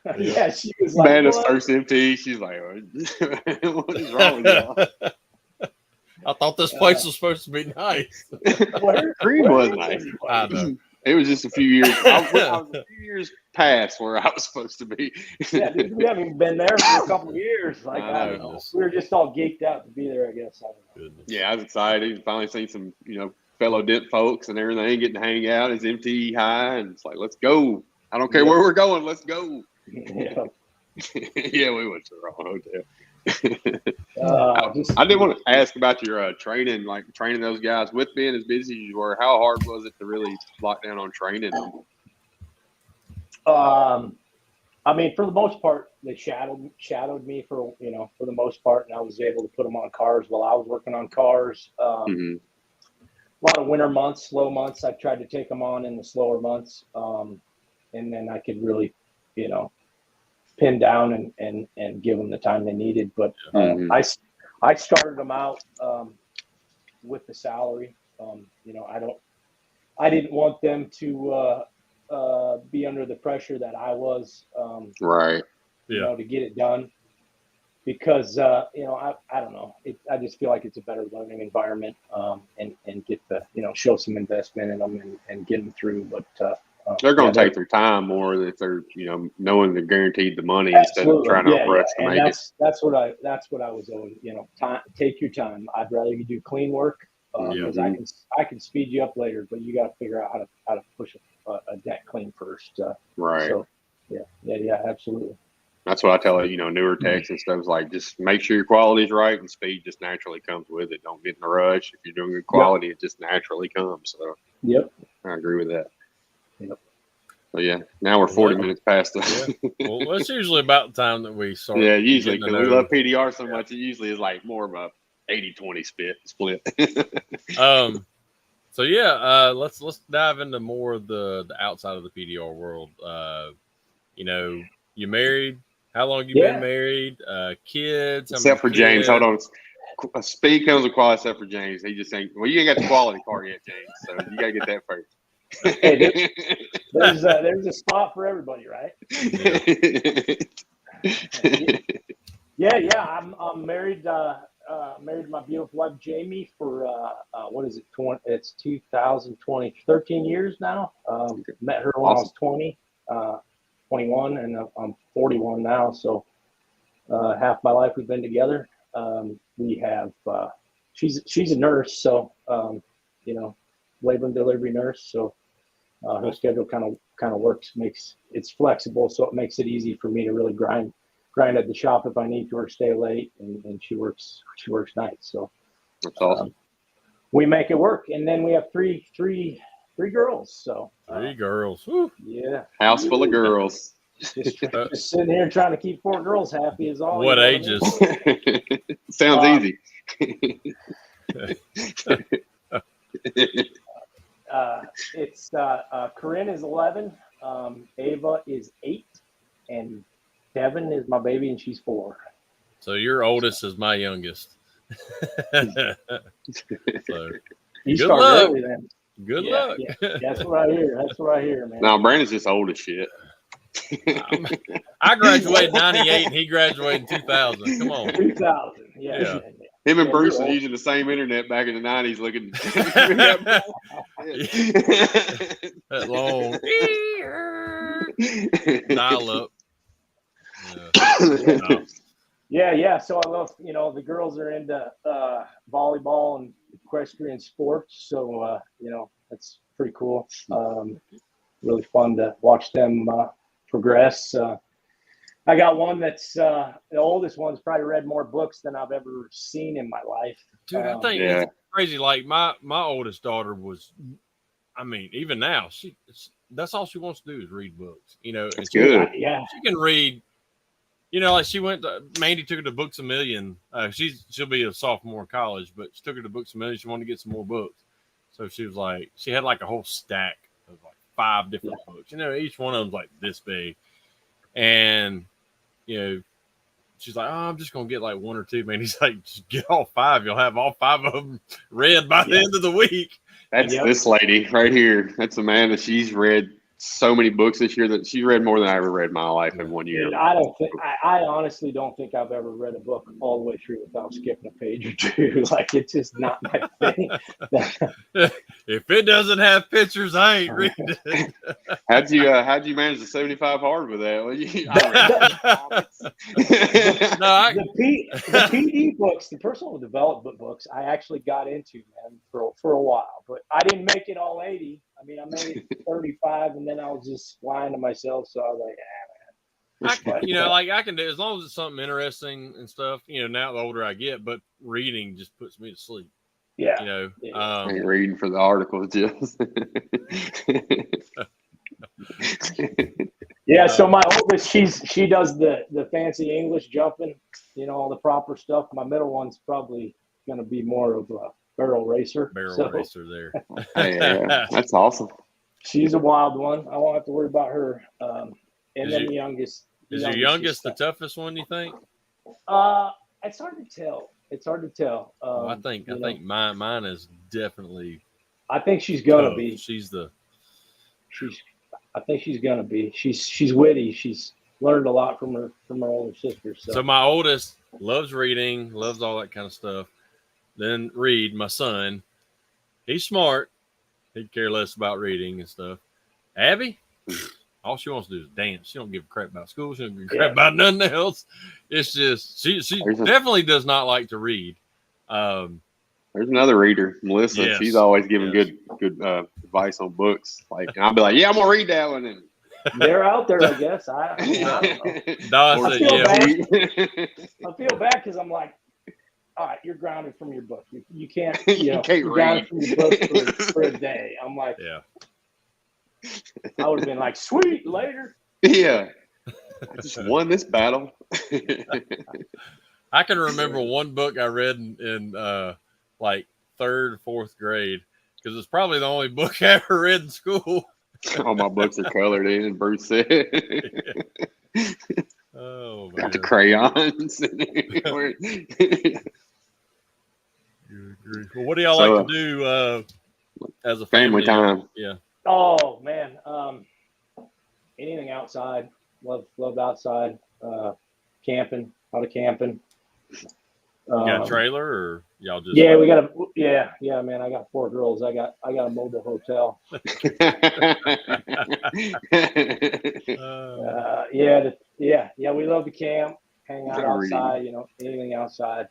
right. Yeah, she was like, Amanda's first MT. She's like, what is wrong with y'all? I thought this place was supposed to be nice. Kareem was nice. I know. It was just a few years. I was a few years past where I was supposed to be. Yeah, dude, we haven't even been there for a couple of years. Like, I don't know. We were just all geeked out to be there, I guess. Yeah, I was excited. Finally seen some, fellow Dent folks and everything, getting to hang out. It's MTE high, and it's like, let's go. I don't care where we're going. Let's go. Yeah. Yeah, we went to the wrong hotel. I did want to ask about your training, like training those guys with being as busy as you were. How hard was it to really lock down on training them? I mean, for the most part, they shadowed me for the most part, and I was able to put them on cars while I was working on cars. A lot of winter months, slow months, I tried to take them on in the slower months, and then I could really, pin down and give them the time they needed. But I started them out with the salary. I didn't want them to be under the pressure that I was, right. To get it done, because I don't know. I just feel like it's a better learning environment, and get the show some investment in them and get them through. But they're going to take their time more if they're knowing they're guaranteed the money instead of trying to rush to make it. That's what I was always time. Take your time. I'd rather you do clean work because I can speed you up later, but you got to figure out how to push a deck clean first. Right. So yeah, absolutely. That's what I tell newer techs and stuff. Is like, just make sure your quality's right, and speed just naturally comes with it. Don't get in a rush. If you're doing good quality, it just naturally comes. So I agree with that. Yep. So yeah, now we're 40 minutes past the. Well, that's usually about the time that we start. Yeah, usually because we love PDR so much, it usually is like more of a 80-20 split. So yeah, let's dive into more of the outside of the PDR world. You married. How long you been married? Kids. Except for James. Hold on. Speed comes with quality. Except for James, he just ain't. Well, you ain't got the quality part yet, James. So you gotta get that first. Hey, there's a spot for everybody, right? Yeah. I'm married married to my beautiful wife Jamie for what is it? It's 2020, 13 years now. Met her when I was 20, 21, and I'm 41 now. So half my life we've been together. We have she's a nurse, so labor and delivery nurse. So her schedule kind of works, it's flexible, so it makes it easy for me to really grind at the shop if I need to, or stay late, and she works nights. So that's awesome. We make it work, and then we have three girls. So 3 girls. Woo. Yeah, house full of girls. Just sitting here trying to keep 4 girls happy is all. What ages? Sounds easy. It's Corinne is 11, Ava is 8, and Devin is my baby, and she's 4. So your oldest is my youngest. So, you good start luck. early then. Good luck. Yeah. That's what I hear, man. No, Brandon's just old as shit. I graduated in 98 and he graduated in 2000. Come on. 2000. Yeah. Him and Bruce were using the same internet back in the 90s looking that long dial up. Yeah. So I love, the girls are into volleyball and equestrian sports. So, that's pretty cool. Really fun to watch them progress. I got one that's the oldest one's probably read more books than I've ever seen in my life. Dude, I think it's crazy. Like my oldest daughter was, even now, that's all she wants to do is read books. It's good. She can read. Like she went to, Mandy took her to Books A Million. She'll be a sophomore in college, but she took her to Books A Million. She wanted to get some more books. So she was like, she had like a whole stack of like 5 different books. Each one of them's like this big. And, she's like, oh, I'm just going to get like 1 or 2. Man, he's like, just get all 5. You'll have all 5 of them read by the end of the week. That's this lady right here. That's a man that she's read so many books this year that she's read more than I ever read in my life in 1 year. Dude, I honestly don't think I've ever read a book all the way through without skipping a page or 2. Like, it's just not my thing. If it doesn't have pictures, I ain't reading it. How'd you manage the 75 hard with that? Well, the PD books, the personal development books, I actually got into, man, for a while, but I didn't make it all 80. I made it 35, and then I was just lying to myself. So I was like, man. I can do as long as it's something interesting and stuff. Now the older I get, but reading just puts me to sleep. Yeah. I ain't reading for the articles, just. Yeah. So my oldest, she does the fancy English jumping, all the proper stuff. My middle one's probably going to be more of a barrel racer. Racer there. Yeah, that's awesome. She's a wild one. I won't have to worry about her. And then the youngest. Is your youngest the toughest one, you think? It's hard to tell. I think mine is definitely. I think she's gonna be. I think she's gonna be. She's witty. She's learned a lot from her older sister. So my oldest loves reading, loves all that kind of stuff. Then Reed, my son, he's smart. He'd care less about reading and stuff. Abby, all she wants to do is dance. She don't give a crap about school. She don't give a crap about nothing else. It's just she definitely does not like to read. There's another reader, Melissa. Yes, she's always giving good advice on books. Like, and I'll be like, yeah, I'm gonna read that one. And they're out there, I guess. I don't know. I feel bad because I'm like, all right, you're grounded from your book. You can't, you can't read from your book for a day. I'm like, I would have been like, sweet, later. Yeah. I just won this battle. I can remember one book I read in like 3rd or 4th grade because it's probably the only book I ever read in school. All my books are colored in, Bruce said. Oh, man. Got the crayons. Well, what do y'all like to do as a family time? Yeah. Oh man, anything outside. Love outside. Camping, a lot of camping. You got a trailer, or y'all just? Yeah, we got a man. I got 4 girls. I got a mobile hotel. Yeah. We love to camp, hang out outside. Anything outside.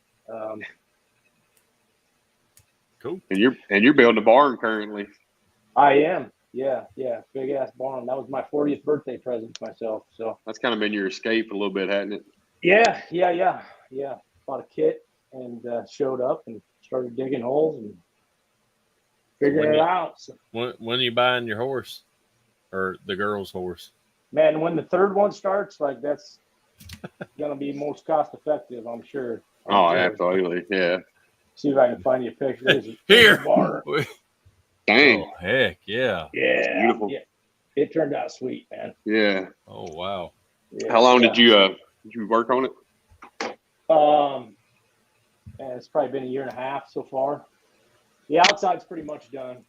Cool. And you're building a barn currently. I am. Yeah. Big ass barn. That was my 40th birthday present to myself. So that's kind of been your escape a little bit, hasn't it? Yeah. Bought a kit and showed up and started digging holes and figuring it out. So, when are you buying your horse, or the girl's horse? Man, when the third one starts, like that's gonna be most cost effective, I'm sure. Absolutely, yeah. See if I can find you a picture. There's Here. Bar. Dang. Oh heck yeah. Yeah. Beautiful. Yeah. It turned out sweet, man. Yeah. Oh wow. Yeah, how long did you work on it? And it's probably been 1.5 years so far. The outside's pretty much done.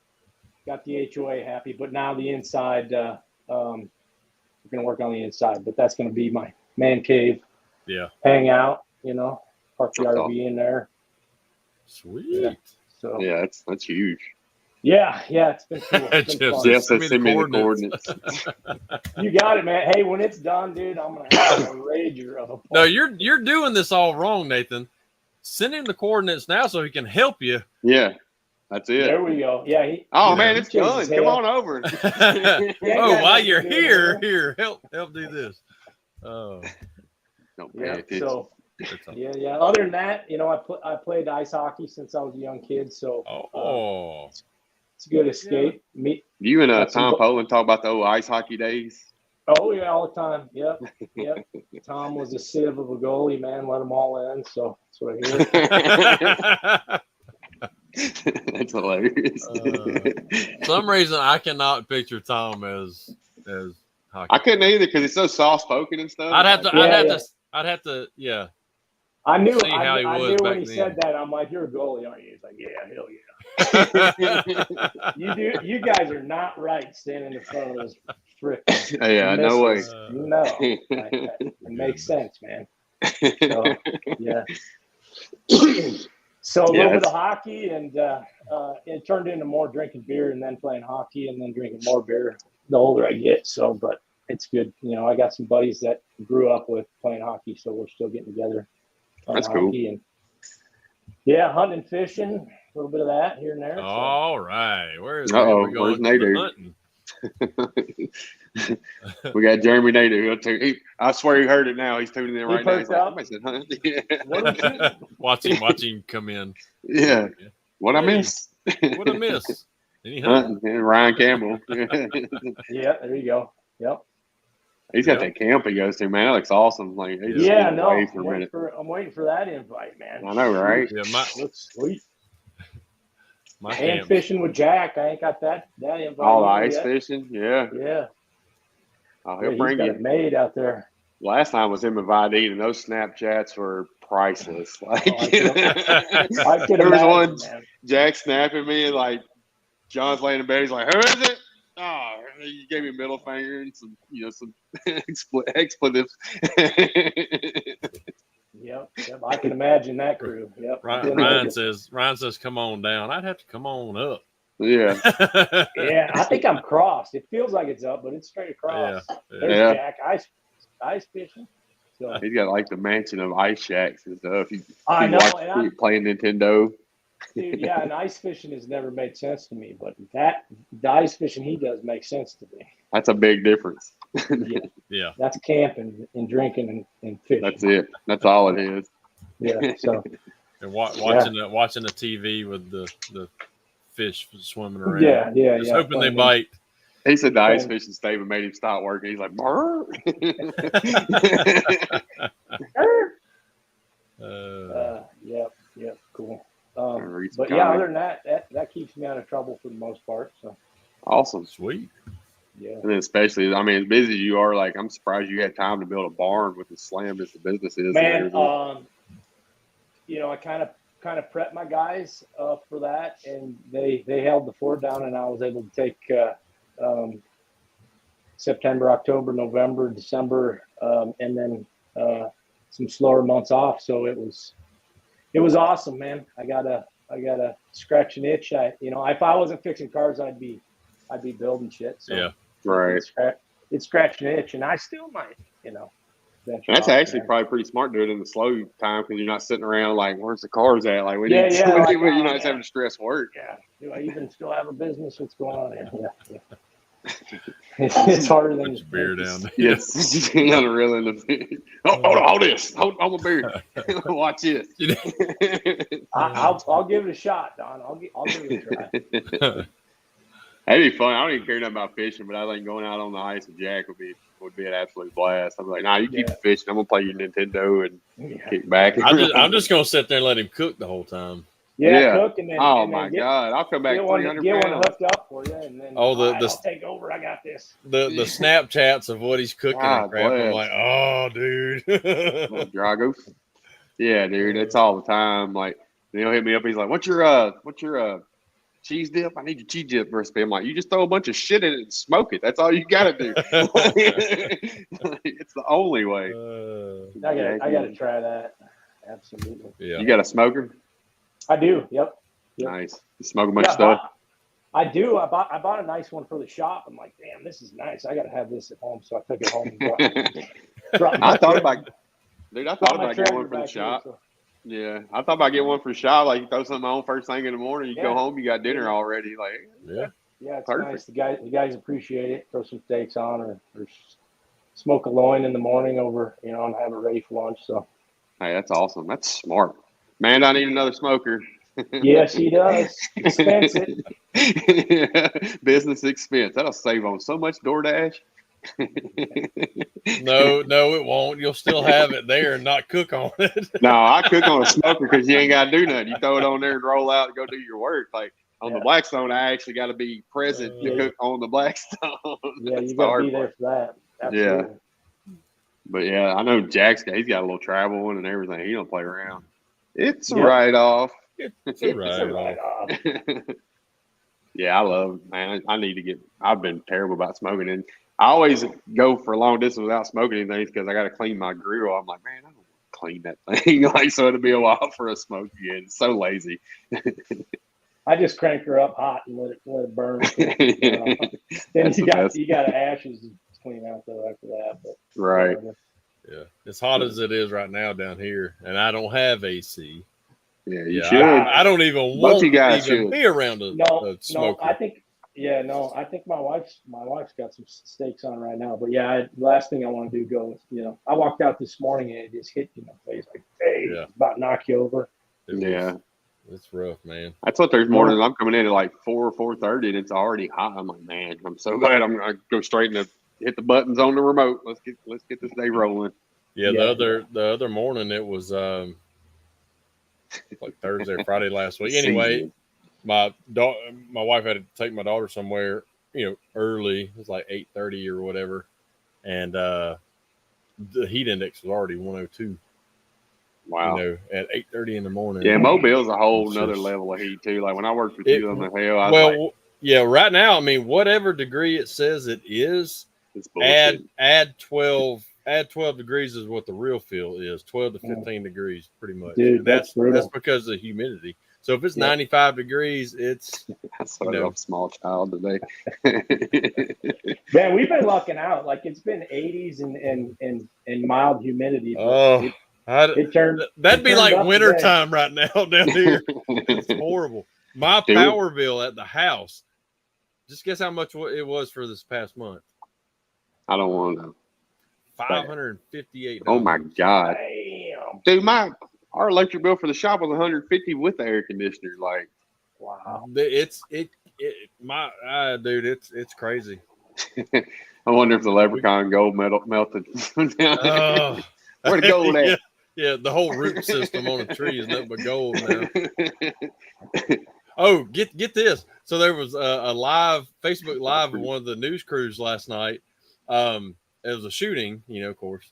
Got the HOA happy, but now the inside, we're going to work on the inside, but that's going to be my man cave. Yeah. Hang out, park the RV in there. Sweet. Yeah. So yeah, that's huge. Yeah, it's been cool. It's been fun. Yes, send me the coordinates. You got it, man. Hey, when it's done, dude, I'm gonna have a rager of a park. No, you're doing this all wrong, Nathan. Send him the coordinates now so he can help you. Yeah, that's it. There we go. Yeah. Man, it's done. Come on over. While you're here, help do this. Oh. So. Yeah. Other than that, I played ice hockey since I was a young kid, so it's a good escape. You and Tom Poland talk about the old ice hockey days. Oh yeah, all the time. Yep. Tom was a sieve of a goalie, man. Let them all in. So that's what I hear. That's hilarious. For some reason, I cannot picture Tom as hockey. I couldn't either because he's so soft spoken and stuff. I'd have to. Yeah. I knew. See how he was knew back when he then. said that. I'm like, "You're a goalie, aren't you?" He's like, "Yeah, hell yeah." You guys are not right standing in front of those frickin'. Yeah, no way. It makes sense, man. So, yeah. So a little bit of hockey, and it turned into more drinking beer, and then playing hockey, and then drinking more beer the older I get. So, but it's good. I got some buddies that grew up with playing hockey, so we're still getting together. That's cool. And, yeah, hunting, fishing, a little bit of that here and there. All right. Where's Nader? We got Jeremy Nader. I swear he heard it now. He's tuning in right now. He's like, said, Watch him come in. Yeah. What I miss? What I miss? Any hunting? Ryan Campbell. Yeah, there you go. Yep. He's got that camp he goes to, man. That looks awesome. Like, I'm waiting for that invite, man. I know, right? Yeah, looks sweet. And fishing with Jack. I ain't got that invite. All ice fishing, yeah. Oh, he'll bring you. Made out there. Last time was him and Vidine, and those Snapchats were priceless. Like, I could there was one man. Jack snapping me, and like John's laying in bed. He's like, "Who is it?" Oh, he gave me a middle finger and some expletives. Yep. I can imagine that crew. Yep. Ryan says, "Come on down." I'd have to come on up. Yeah. Yeah. I think I'm crossed. It feels like it's up, but it's straight across. Yeah. There's Jack ice fishing. So. He's got like the mansion of ice shacks and stuff. I know. Watch playing Nintendo. Dude, yeah, and ice fishing has never made sense to me, but the ice fishing he does make sense to me. That's a big difference. Yeah. That's camping and drinking and fishing. That's it. That's all it is. Yeah. So. And watching the TV with the fish swimming around. Yeah. Just hoping they bite. He said the ice fishing statement made him stop working. He's like, "Brr." Yep, cool. But other than that keeps me out of trouble for the most part. So awesome, sweet. Yeah, and then especially, I mean, as busy as you are, like I'm surprised you had time to build a barn with as slammed as the business is. Man, I kind of prepped my guys for that, and they held the fort down, and I was able to take September, October, November, December, and then some slower months off. So it was It was awesome, man. I gotta scratch an itch. If I wasn't fixing cars, I'd be building shit. So yeah, right. It's scratching an itch, and I still might, That's actually probably pretty smart to do it in the slow time because you're not sitting around like, where's the cars at? Like, we need, you're not having to stress work. Yeah. Do I even still have a business? What's going on here? Yeah. It's harder than put your beer down. Yes, you're not really in the. Hold this. Hold my beer. Watch this. I'll give it a shot, Don. I'll give it a try. That'd be fun. I don't even care nothing about fishing, but I think going out on the ice with Jack would be an absolute blast. I'm like, nah, you keep fishing. I'm gonna play your Nintendo and kick back. I'm just gonna sit there and let him cook the whole time. Yeah. Cook and then. My God, I'll come back 300 Get pounds. one hooked up for you, and then I'll take over. I got this. The Snapchats of what he's cooking and crap. I'm like, oh, dude. Drago. Yeah, dude, it's all the time. Like, he'll hit me up. He's like, "What's your cheese dip? I need your cheese dip recipe." I'm like, "You just throw a bunch of shit in it and smoke it. That's all you gotta do." It's the only way. I gotta try that. Absolutely. Yeah. You got a smoker? I do. Yep. Nice. You smoke a bunch of stuff? I do. I bought a nice one for the shop. I'm like, damn, this is nice. I got to have this at home. So I took it home. And I thought about getting one for the shop. Here, so. Yeah. I thought about getting one for the shop. Like, you throw something on first thing in the morning. You go home, you got dinner already. Like, yeah, it's perfect. Nice. The guys appreciate it. Throw some steaks on or smoke a loin in the morning over, and have it ready for lunch. So. Hey, that's awesome. That's smart. Man, I need another smoker. Yes, he does. Expensive. Business expense. That'll save on so much DoorDash. No, it won't. You'll still have it there and not cook on it. No, I cook on a smoker because you ain't got to do nothing. You throw it on there and roll out and go do your work. Like on the Blackstone, I actually got to be present to cook on the Blackstone. Yeah, you got to be there for that. Absolutely. Yeah. But yeah, I know Jack's he's got a little travel one and everything. He don't play around. It's a write-off. It's a write-off. Yeah, I love it, man. I need to get – I've been terrible about smoking. And I always go for a long distance without smoking anything because I got to clean my grill. I'm like, man, I don't want to clean that thing. So it'll be a while for a smoke again. It's so lazy. I just crank her up hot and let it burn. Then you got ashes to clean out though after that. But, right. Yeah, as hot as it is right now down here, and I don't have AC. Yeah, you should. I don't even want to be around a smoker. I think my wife's got some steaks on right now. But last thing I want to do go. I walked out this morning and it just hit you in the face like, hey, it's about to knock you over. It's rough, man. That's what there's mornings. I'm coming in at like 4:30 and it's already hot. I'm like, man, I'm so glad I'm gonna go straight and hit the buttons on the remote. Let's get this day rolling. Yeah, the other morning it was like Thursday or Friday last week. Anyway, my wife had to take my daughter somewhere, early. It was like 8:30 or whatever, and the heat index was already 102. Wow. At 8:30 in the morning. Yeah, Mobile's a whole nother level of heat too. Like when I worked with you on the hill, I was right now, I mean, whatever degree it says it is, add 12 degrees is what the real feel is. 12 to 15 degrees, pretty much. Dude, that's because of the humidity. So if it's 95 degrees, it's that's what a small child today. Man, we've been lucking out. Like it's been 80s and mild humidity. That'd be like wintertime right now down here. It's horrible. My power bill at the house. Just guess how much it was for this past month. I don't want to know. $558. Oh my God. Damn. Dude, our electric bill for the shop was $150 with the air conditioner. Like, wow. Dude, it's crazy. I wonder if the leprechaun gold melted down. Where'd the gold at? Yeah, the whole root system on a tree is nothing but gold now. Oh, get this. So there was a live Facebook Live of one of the news crews last night. It was a shooting, of course.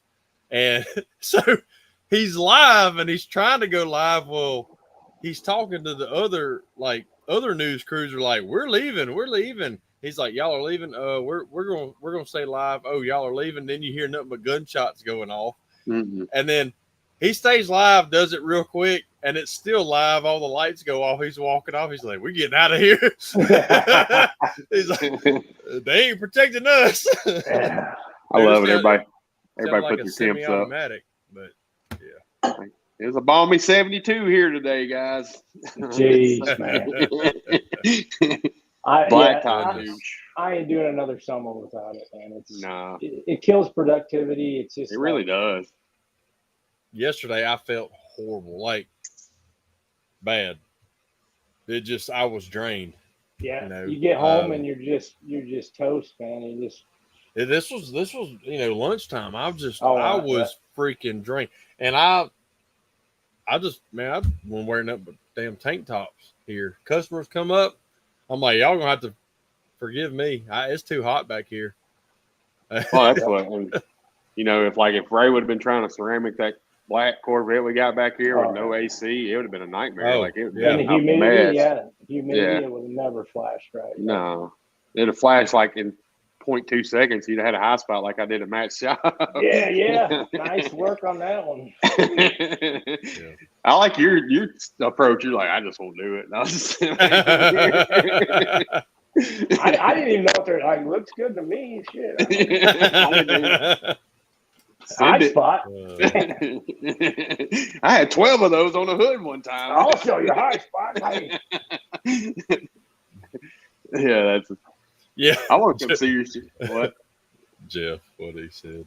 And so he's live and he's trying to go live. Well, he's talking to the other news crews are like, we're leaving. He's like, y'all are leaving. We're gonna stay live. Oh, y'all are leaving. Then you hear nothing but gunshots going off. Mm-hmm. And then he stays live, does it real quick, and it's still live. All the lights go off. He's walking off. He's like, "We're getting out of here." He's like, "They ain't protecting us." I love it. Everybody like put their temps up. But yeah, it was a balmy 72 here today, guys. Jeez, man. I ain't doing another summer without it, man. It kills productivity. It's just it really does. Yesterday I felt horrible, like bad. I was drained. Yeah, you get home and you're just toast, man. This was lunchtime. I was freaking drained, and I've been wearing up damn tank tops here. Customers come up, I'm like, y'all gonna have to forgive me. It's too hot back here. Well, that's what if Ray would have been trying to ceramic that black Corvette we got back here with no AC, it would have been a nightmare. And the humidity, it would have never flashed right. No, it'd have flashed like in 0.2 seconds. You'd have had a high spot like I did at Matt's shop. Yeah. Nice work on that one. I like your approach. You're like, I just won't do it. I didn't even know if they're like, looks good to me. Shit. High spot. I had 12 of those on the hood one time. I'll show you high spot. I want to come see your shit. What? Jeff, what he said.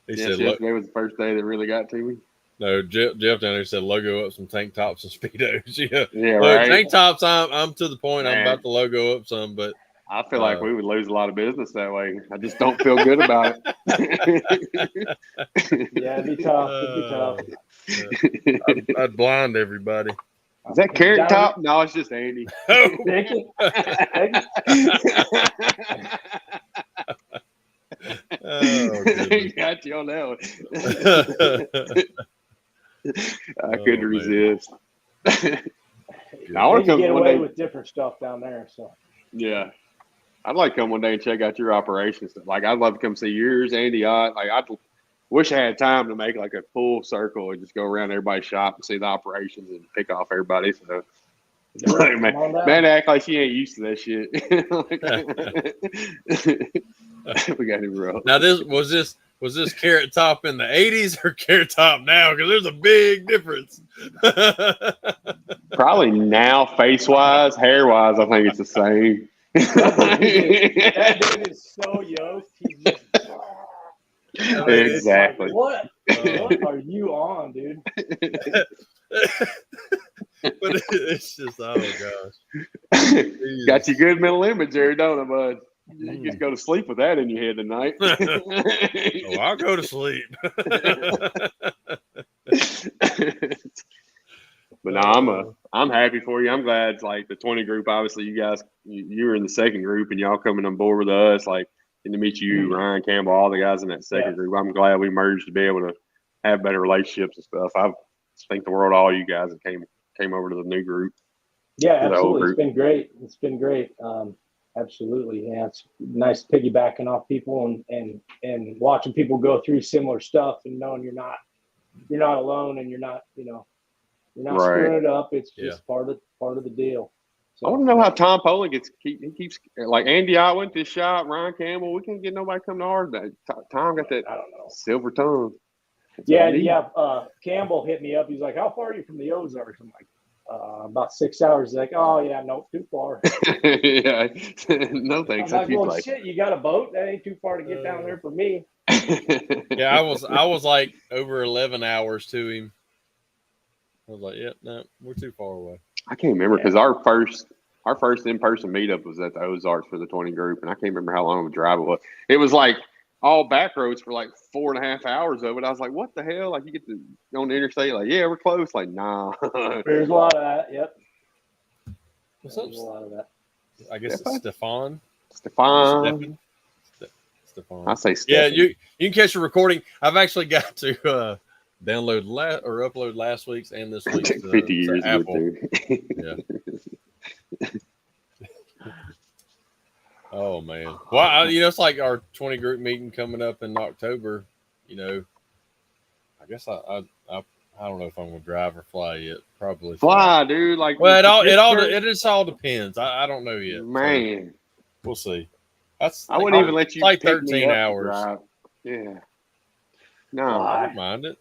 He said yesterday was the first day that really got to me. No, Jeff down there said logo up some tank tops and Speedos. Yeah, right. Tank tops, I'm to the point. Man. I'm about to logo up some, but I feel like we would lose a lot of business that way. I just don't feel good about it. Yeah, it'd be tough. I'd blind everybody. Is that Carrot Top? No, it's just Andy. Got you on that one. I couldn't resist. I want to get away with different stuff down there. So yeah, I'd like to come one day and check out your operations. Like I'd love to come see yours, Andy. I wish I had time to make like a full circle and just go around everybody's shop and see the operations and pick off everybody. So man act like she ain't used to that shit. We got him wrong. Now was this Carrot Top in the 80s or Carrot Top now? Because there's a big difference. Probably now, face wise, hair wise, I think it's the same. That dude is so yoked. He's just exactly. Like, what are you on, dude? But it's just, oh gosh. Got you good mental image there, don't it, bud? You just go to sleep with that in your head tonight. I'll go to sleep. But no, I'm happy for you. I'm glad it's like the 20 group. Obviously, you guys, you were in the second group, and y'all coming on board with us. Like, and to meet you, Ryan Campbell, all the guys in that second group. I'm glad we merged to be able to have better relationships and stuff. I think the world of all you guys that came over to the new group. Yeah, absolutely. It's been great. Absolutely. Yeah, it's nice piggybacking off people and watching people go through similar stuff and knowing you're not alone and you're not screwing it up. It's just part of the deal. So, I want to know how Tom Poling he keeps like Andy. I went to his shop. Ryan Campbell. We can't get nobody come to ours. Tom got that silver tongue. Campbell hit me up. He's like, "How far are you from the Ozarks?" I'm like, "About 6 hours." He's like, "Oh yeah, no, too far." Yeah, no thanks. I'm like, "Well, shit, you got a boat? That ain't too far to get down there for me." Yeah, I was like over 11 hours to him. I was like, "Yep, no, we're too far away." I can't remember because our first in-person meetup was at the Ozarks for the 20 group, and I can't remember how long of a drive it was. It was like all back roads for like 4.5 hours of it. I was like, "What the hell?" Like you get to go on the interstate, like, "Yeah, we're close." Like, nah. There's a lot of that. Yep. What's up? There's a lot of that. I guess it's Stefan. Stefan. I say Stefan. Yeah, you can catch a recording. I've actually got to download or upload last week's and this week's. 50 years to Apple. Yeah. Oh man. Well, it's like our 20 group meeting coming up in October. I guess I I don't know if I'm gonna drive or fly yet. Probably fly, dude. Like, well, it just all depends. I don't know yet. Man, so we'll see. That's I wouldn't even let you like pick 13 me up hours. To drive. Yeah, no, I don't mind it.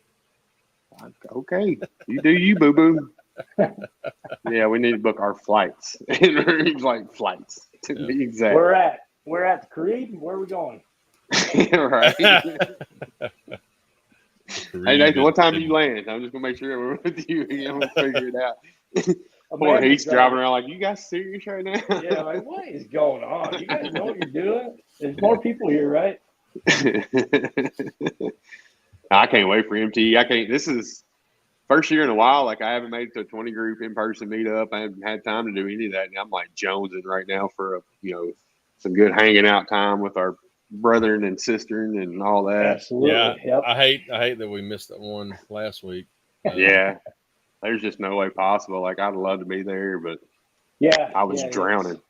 Okay, you do you, boo boo. Yeah, we need to book our flights. Like flights to be exact. We're at the Creed. Where are we going? Right. Hey Nathan, what time do you land? I'm just gonna make sure we're with you. I'm gonna figure it out. Poor Heath's driving around like, you guys serious right now? Yeah, like what is going on? You guys know what you're doing? There's more people here, right? I can't wait for MT. This is first year in a while. Like I haven't made it to a 20 group in person meetup. I haven't had time to do any of that. And I'm like jonesing right now for some good hanging out time with our brethren and sisters and all that. Absolutely. Yeah, yep. I hate that we missed that one last week. Yeah, there's just no way possible. Like I'd love to be there, but yeah, I was drowning.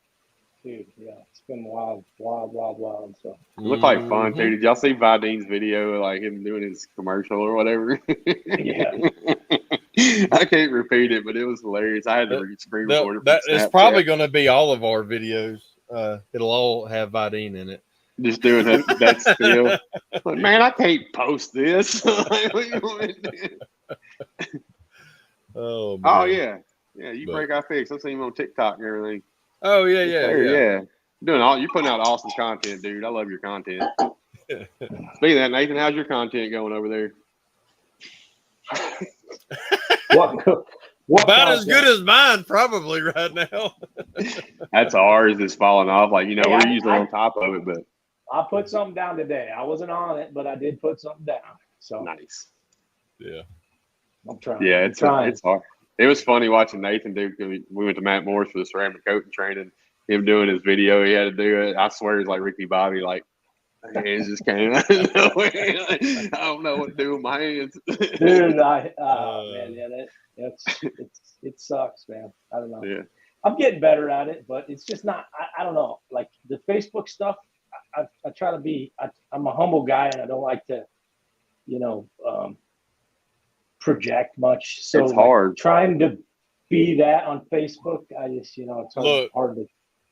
Dude, yeah, it's been wild. So it looked like fun too. Did y'all see Vadine's video, like him doing his commercial or whatever? Yeah. I can't repeat it, but it was hilarious. I had to screen record it. It's probably going to be all of our videos. It'll all have Vidine in it. Just doing that still. Like, man, I can't post this. Oh, man. Oh yeah. Yeah, you break I fix. I've seen him on TikTok and everything. Oh yeah. You're putting out awesome content, dude. I love your content. Speaking of that, Nathan, how's your content going over there? What about as good as mine, probably right now. That's ours is falling off. Like we're usually on top of it, but I put something down today. I wasn't on it, but I did put something down. So nice. Yeah, I'm trying. Yeah, it's hard. It was funny watching Nathan do. We went to Matt Moore's for the ceramic coating training. Him doing his video, he had to do it. I swear, it's like Ricky Bobby. Like hands just came out of nowhere. I don't know what to do with my hands. Dude, man, it sucks, man. I don't know. Yeah. I'm getting better at it, but it's just not. I don't know. Like the Facebook stuff, I try to be. I'm a humble guy, and I don't like to, project much. So it's hard trying to be that on Facebook. I just, it's hard to.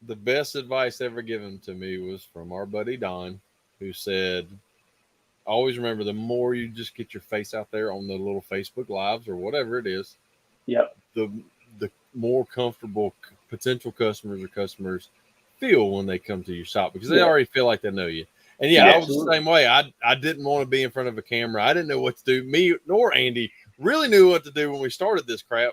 The best advice ever given to me was from our buddy Don, who said, always remember, the more you just get your face out there on the little Facebook lives or whatever it is, yep, the more comfortable potential customers feel when they come to your shop, because they already feel like they know you. And I was the same way. I didn't want to be in front of a camera. I didn't know what to do. Me nor Andy really knew what to do when we started this crap,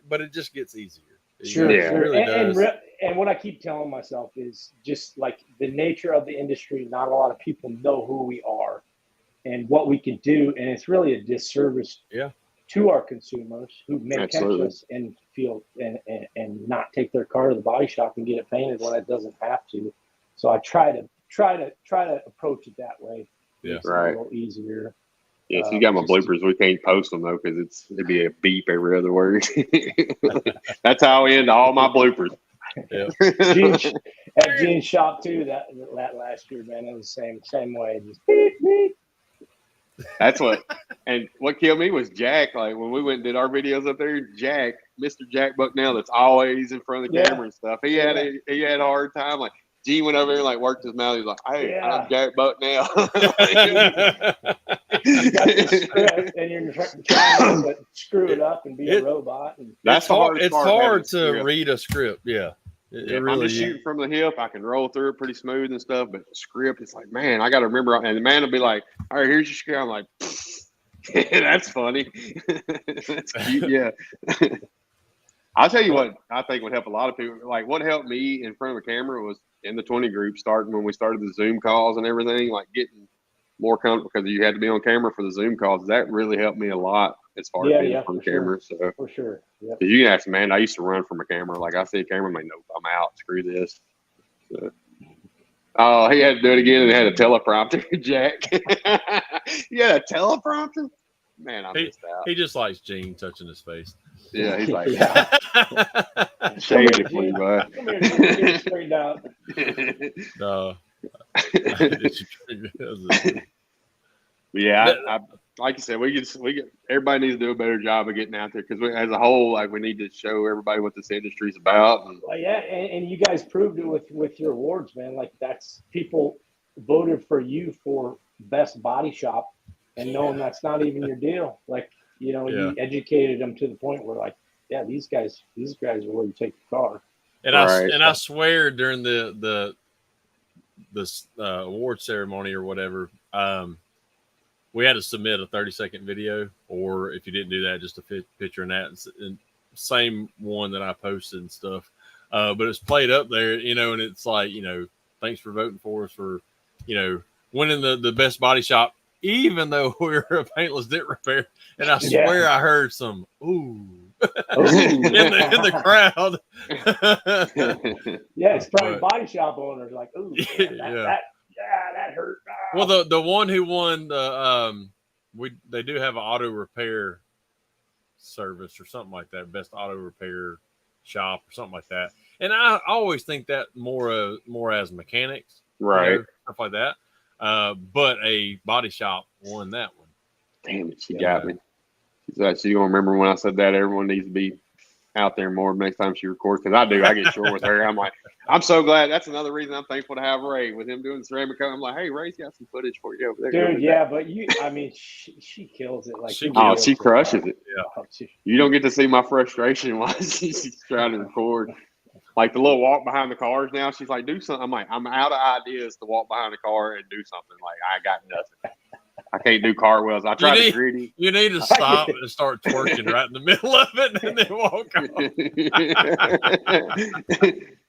but it just gets easier. Sure. It really does. And what I keep telling myself is just like the nature of the industry. Not a lot of people know who we are and what we can do, and it's really a disservice to our consumers who may catch us and feel and not take their car to the body shop and get it painted when it doesn't have to. So I try to approach it that way. Yeah, it's a little easier. Yeah, so you got my bloopers. We can't post them though because it'd be a beep every other word. That's how I end all my bloopers. Yeah. At Gene's shop too. That last year, man, it was the same way. Just beep beep. That's what killed me was Jack. Like when we went and did our videos up there, Mr. Jack Bucknell, that's always in front of the camera and stuff. He had a hard time. Like Gene went over there and like worked his mouth. He was like, "Hey, I'm Jack Bucknell." You got this script and you're trying to screw it up and be a robot. And that's hard. It's hard to read a script. Yeah. It really I'm just shooting from the hip. I can roll through it pretty smooth and stuff, but the script, it's like, man, I got to remember. And the man will be like, "All right, here's your script." I'm like, "That's funny. That's cute." Yeah. I'll tell you what I think would help a lot of people. Like what helped me in front of a camera was in the 20 group starting when we started the Zoom calls and everything, like getting more comfortable because you had to be on camera for the Zoom calls. That really helped me a lot as far as being on camera. So for sure. Yep. You can ask Amanda, I used to run from a camera. Like I see a camera, I'm like, nope, I'm out. Screw this. So, he had to do it again and had a teleprompter, Jack. You had a teleprompter? Man, I missed out. He just likes Gene touching his face. Yeah, he's like, shaved it for you, bud. Come here, get it straightened out. No. Yeah, like you said, we get everybody needs to do a better job of getting out there because as a whole, like we need to show everybody what this industry's about. Well, yeah, and you guys proved it with your awards, man. Like that's people voted for you for best body shop, and knowing that's not even your deal. Like you educated them to the point where like, yeah, these guys are where you take the car. And I swear during the award ceremony or whatever, we had to submit a 30-second video, or if you didn't do that, just a picture in that, and same one that I posted and stuff. But it's played up there, and it's like, thanks for voting for us for, winning the best body shop, even though we were a paintless dent repair. And I swear I heard some ooh in the crowd. Yeah, it's probably body shop owners like, ooh, man, that hurt. Well, the one who won they do have an auto repair service or something like that, best auto repair shop or something like that. And I always think that more as mechanics, right? Stuff like that. But a body shop won that one. Damn it, she got me. So you gonna remember when I said that everyone needs to be out there more next time she records, because I do. I get short with her. I'm like, I'm so glad. That's another reason I'm thankful to have Ray with him doing the ceramic. I'm like, hey, Ray's got some footage for you over there. Dude, yeah, but she kills it. Like she crushes it. Yeah. You don't get to see my frustration while she's trying to record. Like the little walk behind the cars now, she's like, do something. I'm like, I'm out of ideas to walk behind the car and do something. Like, I got nothing. I can't do cartwheels. I try to gritty. You need to stop and start twerking right in the middle of it and then walk off.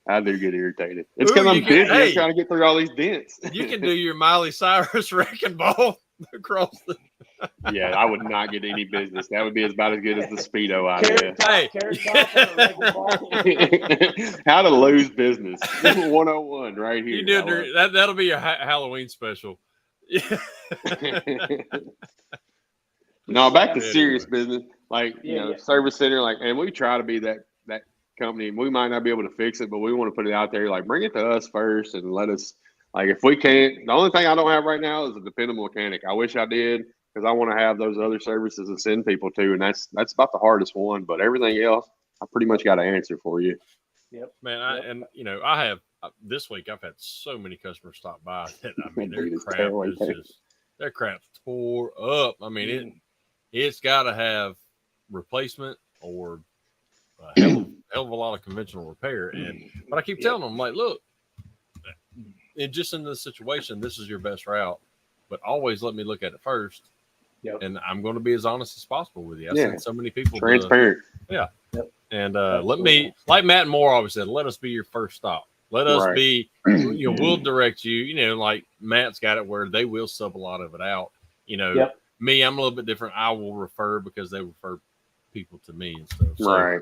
I do get irritated. It's because I'm busy. I'm trying to get through all these dents. You can do your Miley Cyrus wrecking ball across the... Yeah, I would not get any business. That would be about as good as the Speedo idea. How to lose business. 101 right here. You do that'll be your Halloween special. Yeah. No, back to serious business. Like, service center, like, and we try to be that company. We might not be able to fix it, but we want to put it out there. Like, bring it to us first and let us, like, if we can't, the only thing I don't have right now is a dependable mechanic. I wish I did, because I want to have those other services to send people to, and that's about the hardest one. But everything else, I pretty much got an answer for you. Yep. Man, I have this week. I've had so many customers stop by that their crap's tore up. I mean, it's got to have replacement or a hell of a lot of conventional repair. But I keep telling them, like, look, just in this situation, this is your best route, but always let me look at it first. Yep. And I'm going to be as honest as possible with you. I've seen so many people transparent. Yep. And let me, like Matt Moore always said, let us be your first stop. Let us be, we'll direct you, like Matt's got it where they will sub a lot of it out. Me, I'm a little bit different. I will refer because they refer people to me and stuff. So, right.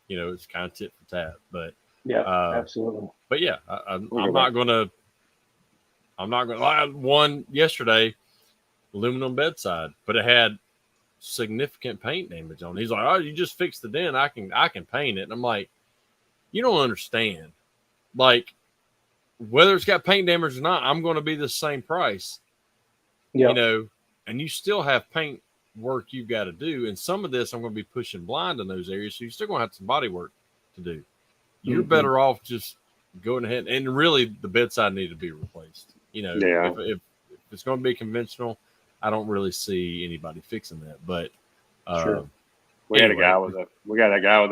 It's kind of tit for tat, but absolutely. But yeah, I'm not gonna. I had one yesterday, aluminum bedside, but it had significant paint damage on it. He's like, "Oh, you just fixed the dent. I can paint it." And I'm like, "You don't understand. Like, whether it's got paint damage or not, I'm going to be the same price. And you still have paint work you've got to do. And some of this I'm going to be pushing blind in those areas. So you're still going to have some body work to do. You're better off just going ahead. And really, the bedside need to be replaced. If it's going to be conventional, I don't really see anybody fixing that. But we got a guy with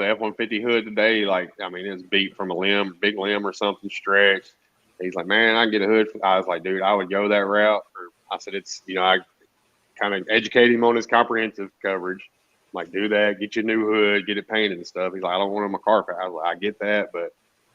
a F-150 hood today. Like, I mean, it's beat from a big limb or something, stretched. He's like, man, I can get a hood. I was like, dude, I would go that route. Or I said, it's, I kind of educate him on his comprehensive coverage. I'm like, do that, get your new hood, get it painted and stuff. He's like, I don't want it on my carpet. I was like, I get that, but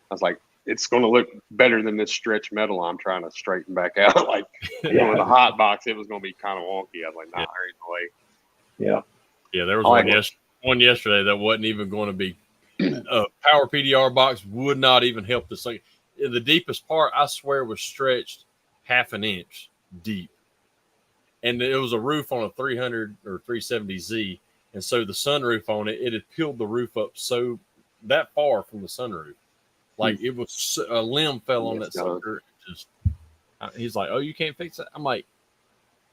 I was like, it's going to look better than this stretch metal I'm trying to straighten back out. Like, the hot box, it was going to be kind of wonky. I was like, nah, there ain't no way. Yeah, there was one yesterday that wasn't even going to be a power PDR box, would not even help this thing. The deepest part, I swear, was stretched half an inch deep. And it was a roof on a 300 or 370Z. And so the sunroof on it, it had peeled the roof up so that far from the sunroof. Like, it was a limb fell on that sucker. He's like, oh, you can't fix that? I'm like,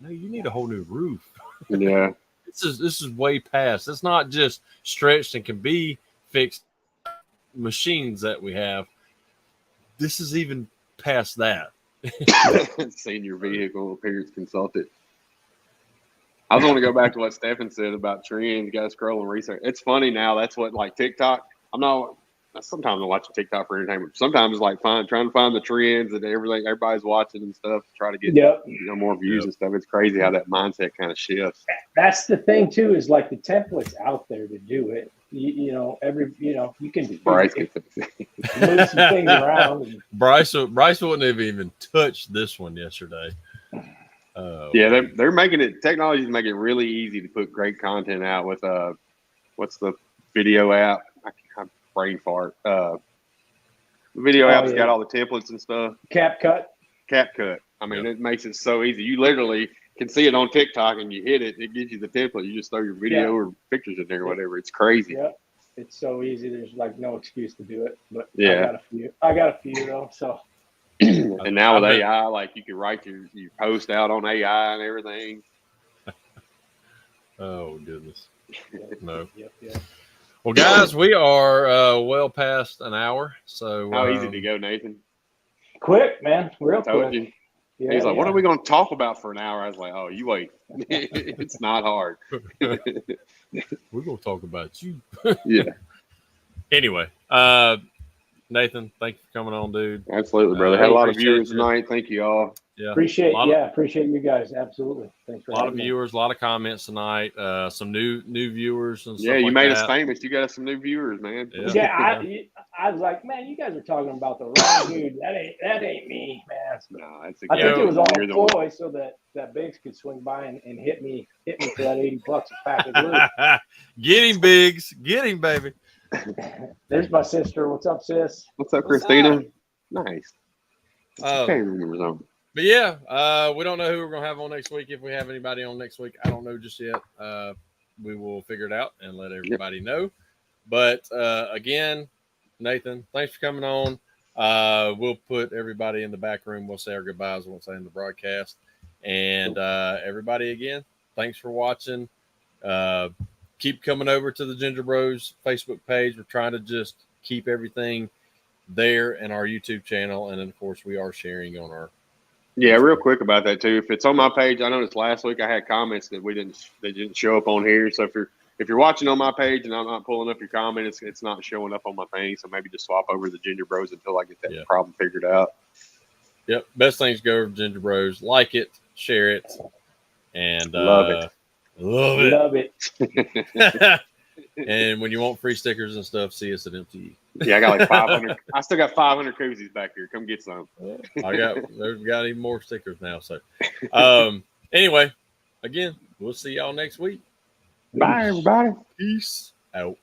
No, you need a whole new roof. Yeah. This is way past. It's not just stretched and can be fixed machines that we have. This is even past that. Senior vehicle appearance consultant. I was going to go back to what Stephen said about trends. You got to scroll and research. It's funny now. That's what like TikTok. Sometimes I'm watching TikTok for entertainment. Sometimes it's like trying to find the trends and everything everybody's watching and stuff. Try to get more views and stuff. It's crazy how that mindset kind of shifts. That's the thing too. Is like the template's out there to do it. You can Bryce move some things around. And, Bryce wouldn't have even touched this one yesterday. Yeah, they're making it. Technology is making it really easy to put great content out with what's the video app? I'm brain fart. The video app's got all the templates and stuff. CapCut. I mean, it makes it so easy. You literally can see it on TikTok, and you hit it. It gives you the template. You just throw your video or pictures in there or whatever. It's crazy. Yeah, it's so easy. There's like no excuse to do it. But I got a few though. So. And now with AI, like you can write your post out on AI and everything. Oh goodness. No. Yep. Well, guys, we are well past an hour. So how easy to go, Nathan? Quick, man. Real quick. You. Yeah, he's like, what are we going to talk about for an hour? I was like, oh, you wait. It's not hard. We're going to talk about you. Yeah. Anyway, Nathan, thank you for coming on, dude. Absolutely, brother. Had a lot of viewers tonight. Thank you all. Yeah. Appreciate you guys. Absolutely. Thanks for a lot of viewers, a lot of comments tonight. Some new viewers and stuff. Yeah, you like made that. us famous. You got us some new viewers, man. Yeah, I was like, man, you guys are talking about the wrong dude. That ain't me, man. No, that's I think it was all a ploy so that Biggs could swing by and hit me for that $80 a pack of glue. Get him, Biggs. Get him, baby. There's my sister. What's up, sis? What's up, Christina? Up? Nice. Okay, but yeah, we don't know who we're gonna have on next week. If we have anybody on next week, I don't know just yet. We will figure it out and let everybody know. But again, Nathan, thanks for coming on. We'll put everybody in the back room. We'll say our goodbyes. We won't say in the broadcast. And everybody, again, thanks for watching. Keep coming over to the Ginger Bros Facebook page. We're trying to just keep everything there in our YouTube channel. And then, of course, we are sharing on our. Yeah, real quick about that, too. If it's on my page, I noticed last week I had comments that they didn't show up on here. So if you're watching on my page and I'm not pulling up your comment, it's not showing up on my thing. So maybe just swap over to the Ginger Bros until I get that problem figured out. Yep. Best things go over to Ginger Bros. Like it, share it, and love it. Love it. And when you want free stickers and stuff, see us at MTE. Yeah, I got like 500. I still got 500 koozies back here. Come get some. We've got even more stickers now. So, anyway, again, we'll see y'all next week. Bye, everybody. Peace out.